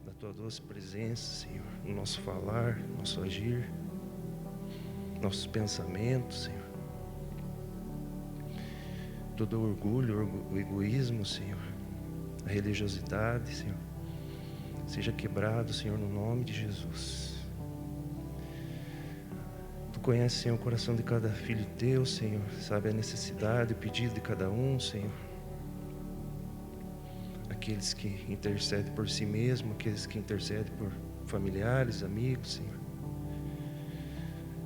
da Tua doce presença, Senhor, no nosso falar, no nosso agir, nossos pensamentos, Senhor. Todo o orgulho, o egoísmo, Senhor, a religiosidade, Senhor, seja quebrado, Senhor, no nome de Jesus. Tu conheces, Senhor, o coração de cada filho Teu, Senhor, sabe a necessidade, o pedido de cada um, Senhor. Aqueles que intercedem por si mesmo, aqueles que intercedem por familiares, amigos, Senhor.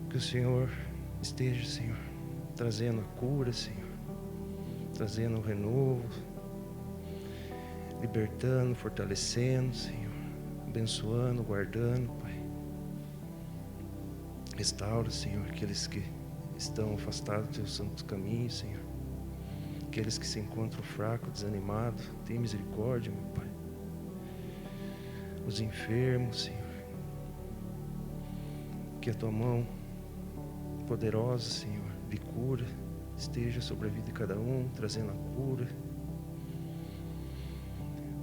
Que o Senhor esteja, Senhor, trazendo a cura, Senhor, trazendo o renovo, libertando, fortalecendo, Senhor, abençoando, guardando, Pai. Restaura, Senhor, aqueles que estão afastados do Teu santo caminho, Senhor. Aqueles que se encontram fracos, desanimados, tem misericórdia, meu Pai. Os enfermos, Senhor. Que a Tua mão poderosa, Senhor, de cura, esteja sobre a vida de cada um, trazendo a cura,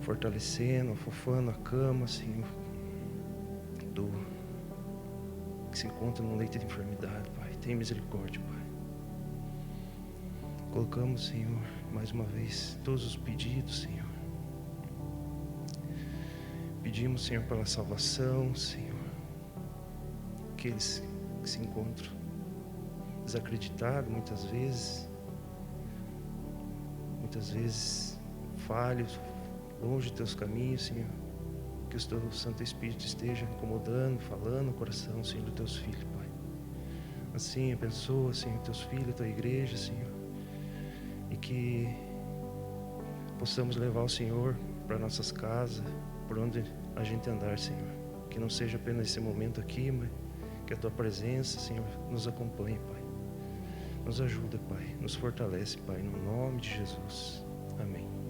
fortalecendo, afofando a cama, Senhor, do que se encontra no leito de enfermidade, Pai. Tem misericórdia, Pai. Colocamos, Senhor, mais uma vez, todos os pedidos, Senhor. Pedimos, Senhor, pela salvação, Senhor. Aqueles que se encontram desacreditados, muitas vezes falhos, longe de Teus caminhos, Senhor. Que o Teu Santo Espírito esteja incomodando, falando no coração, Senhor, dos Teus filhos, Pai. Assim, abençoa, Senhor, Teus filhos, a Tua igreja, Senhor. E que possamos levar o Senhor para nossas casas, por onde a gente andar, Senhor. Que não seja apenas esse momento aqui, mas que a Tua presença, Senhor, nos acompanhe, Pai. Nos ajuda, Pai. Nos fortalece, Pai, no nome de Jesus. Amém.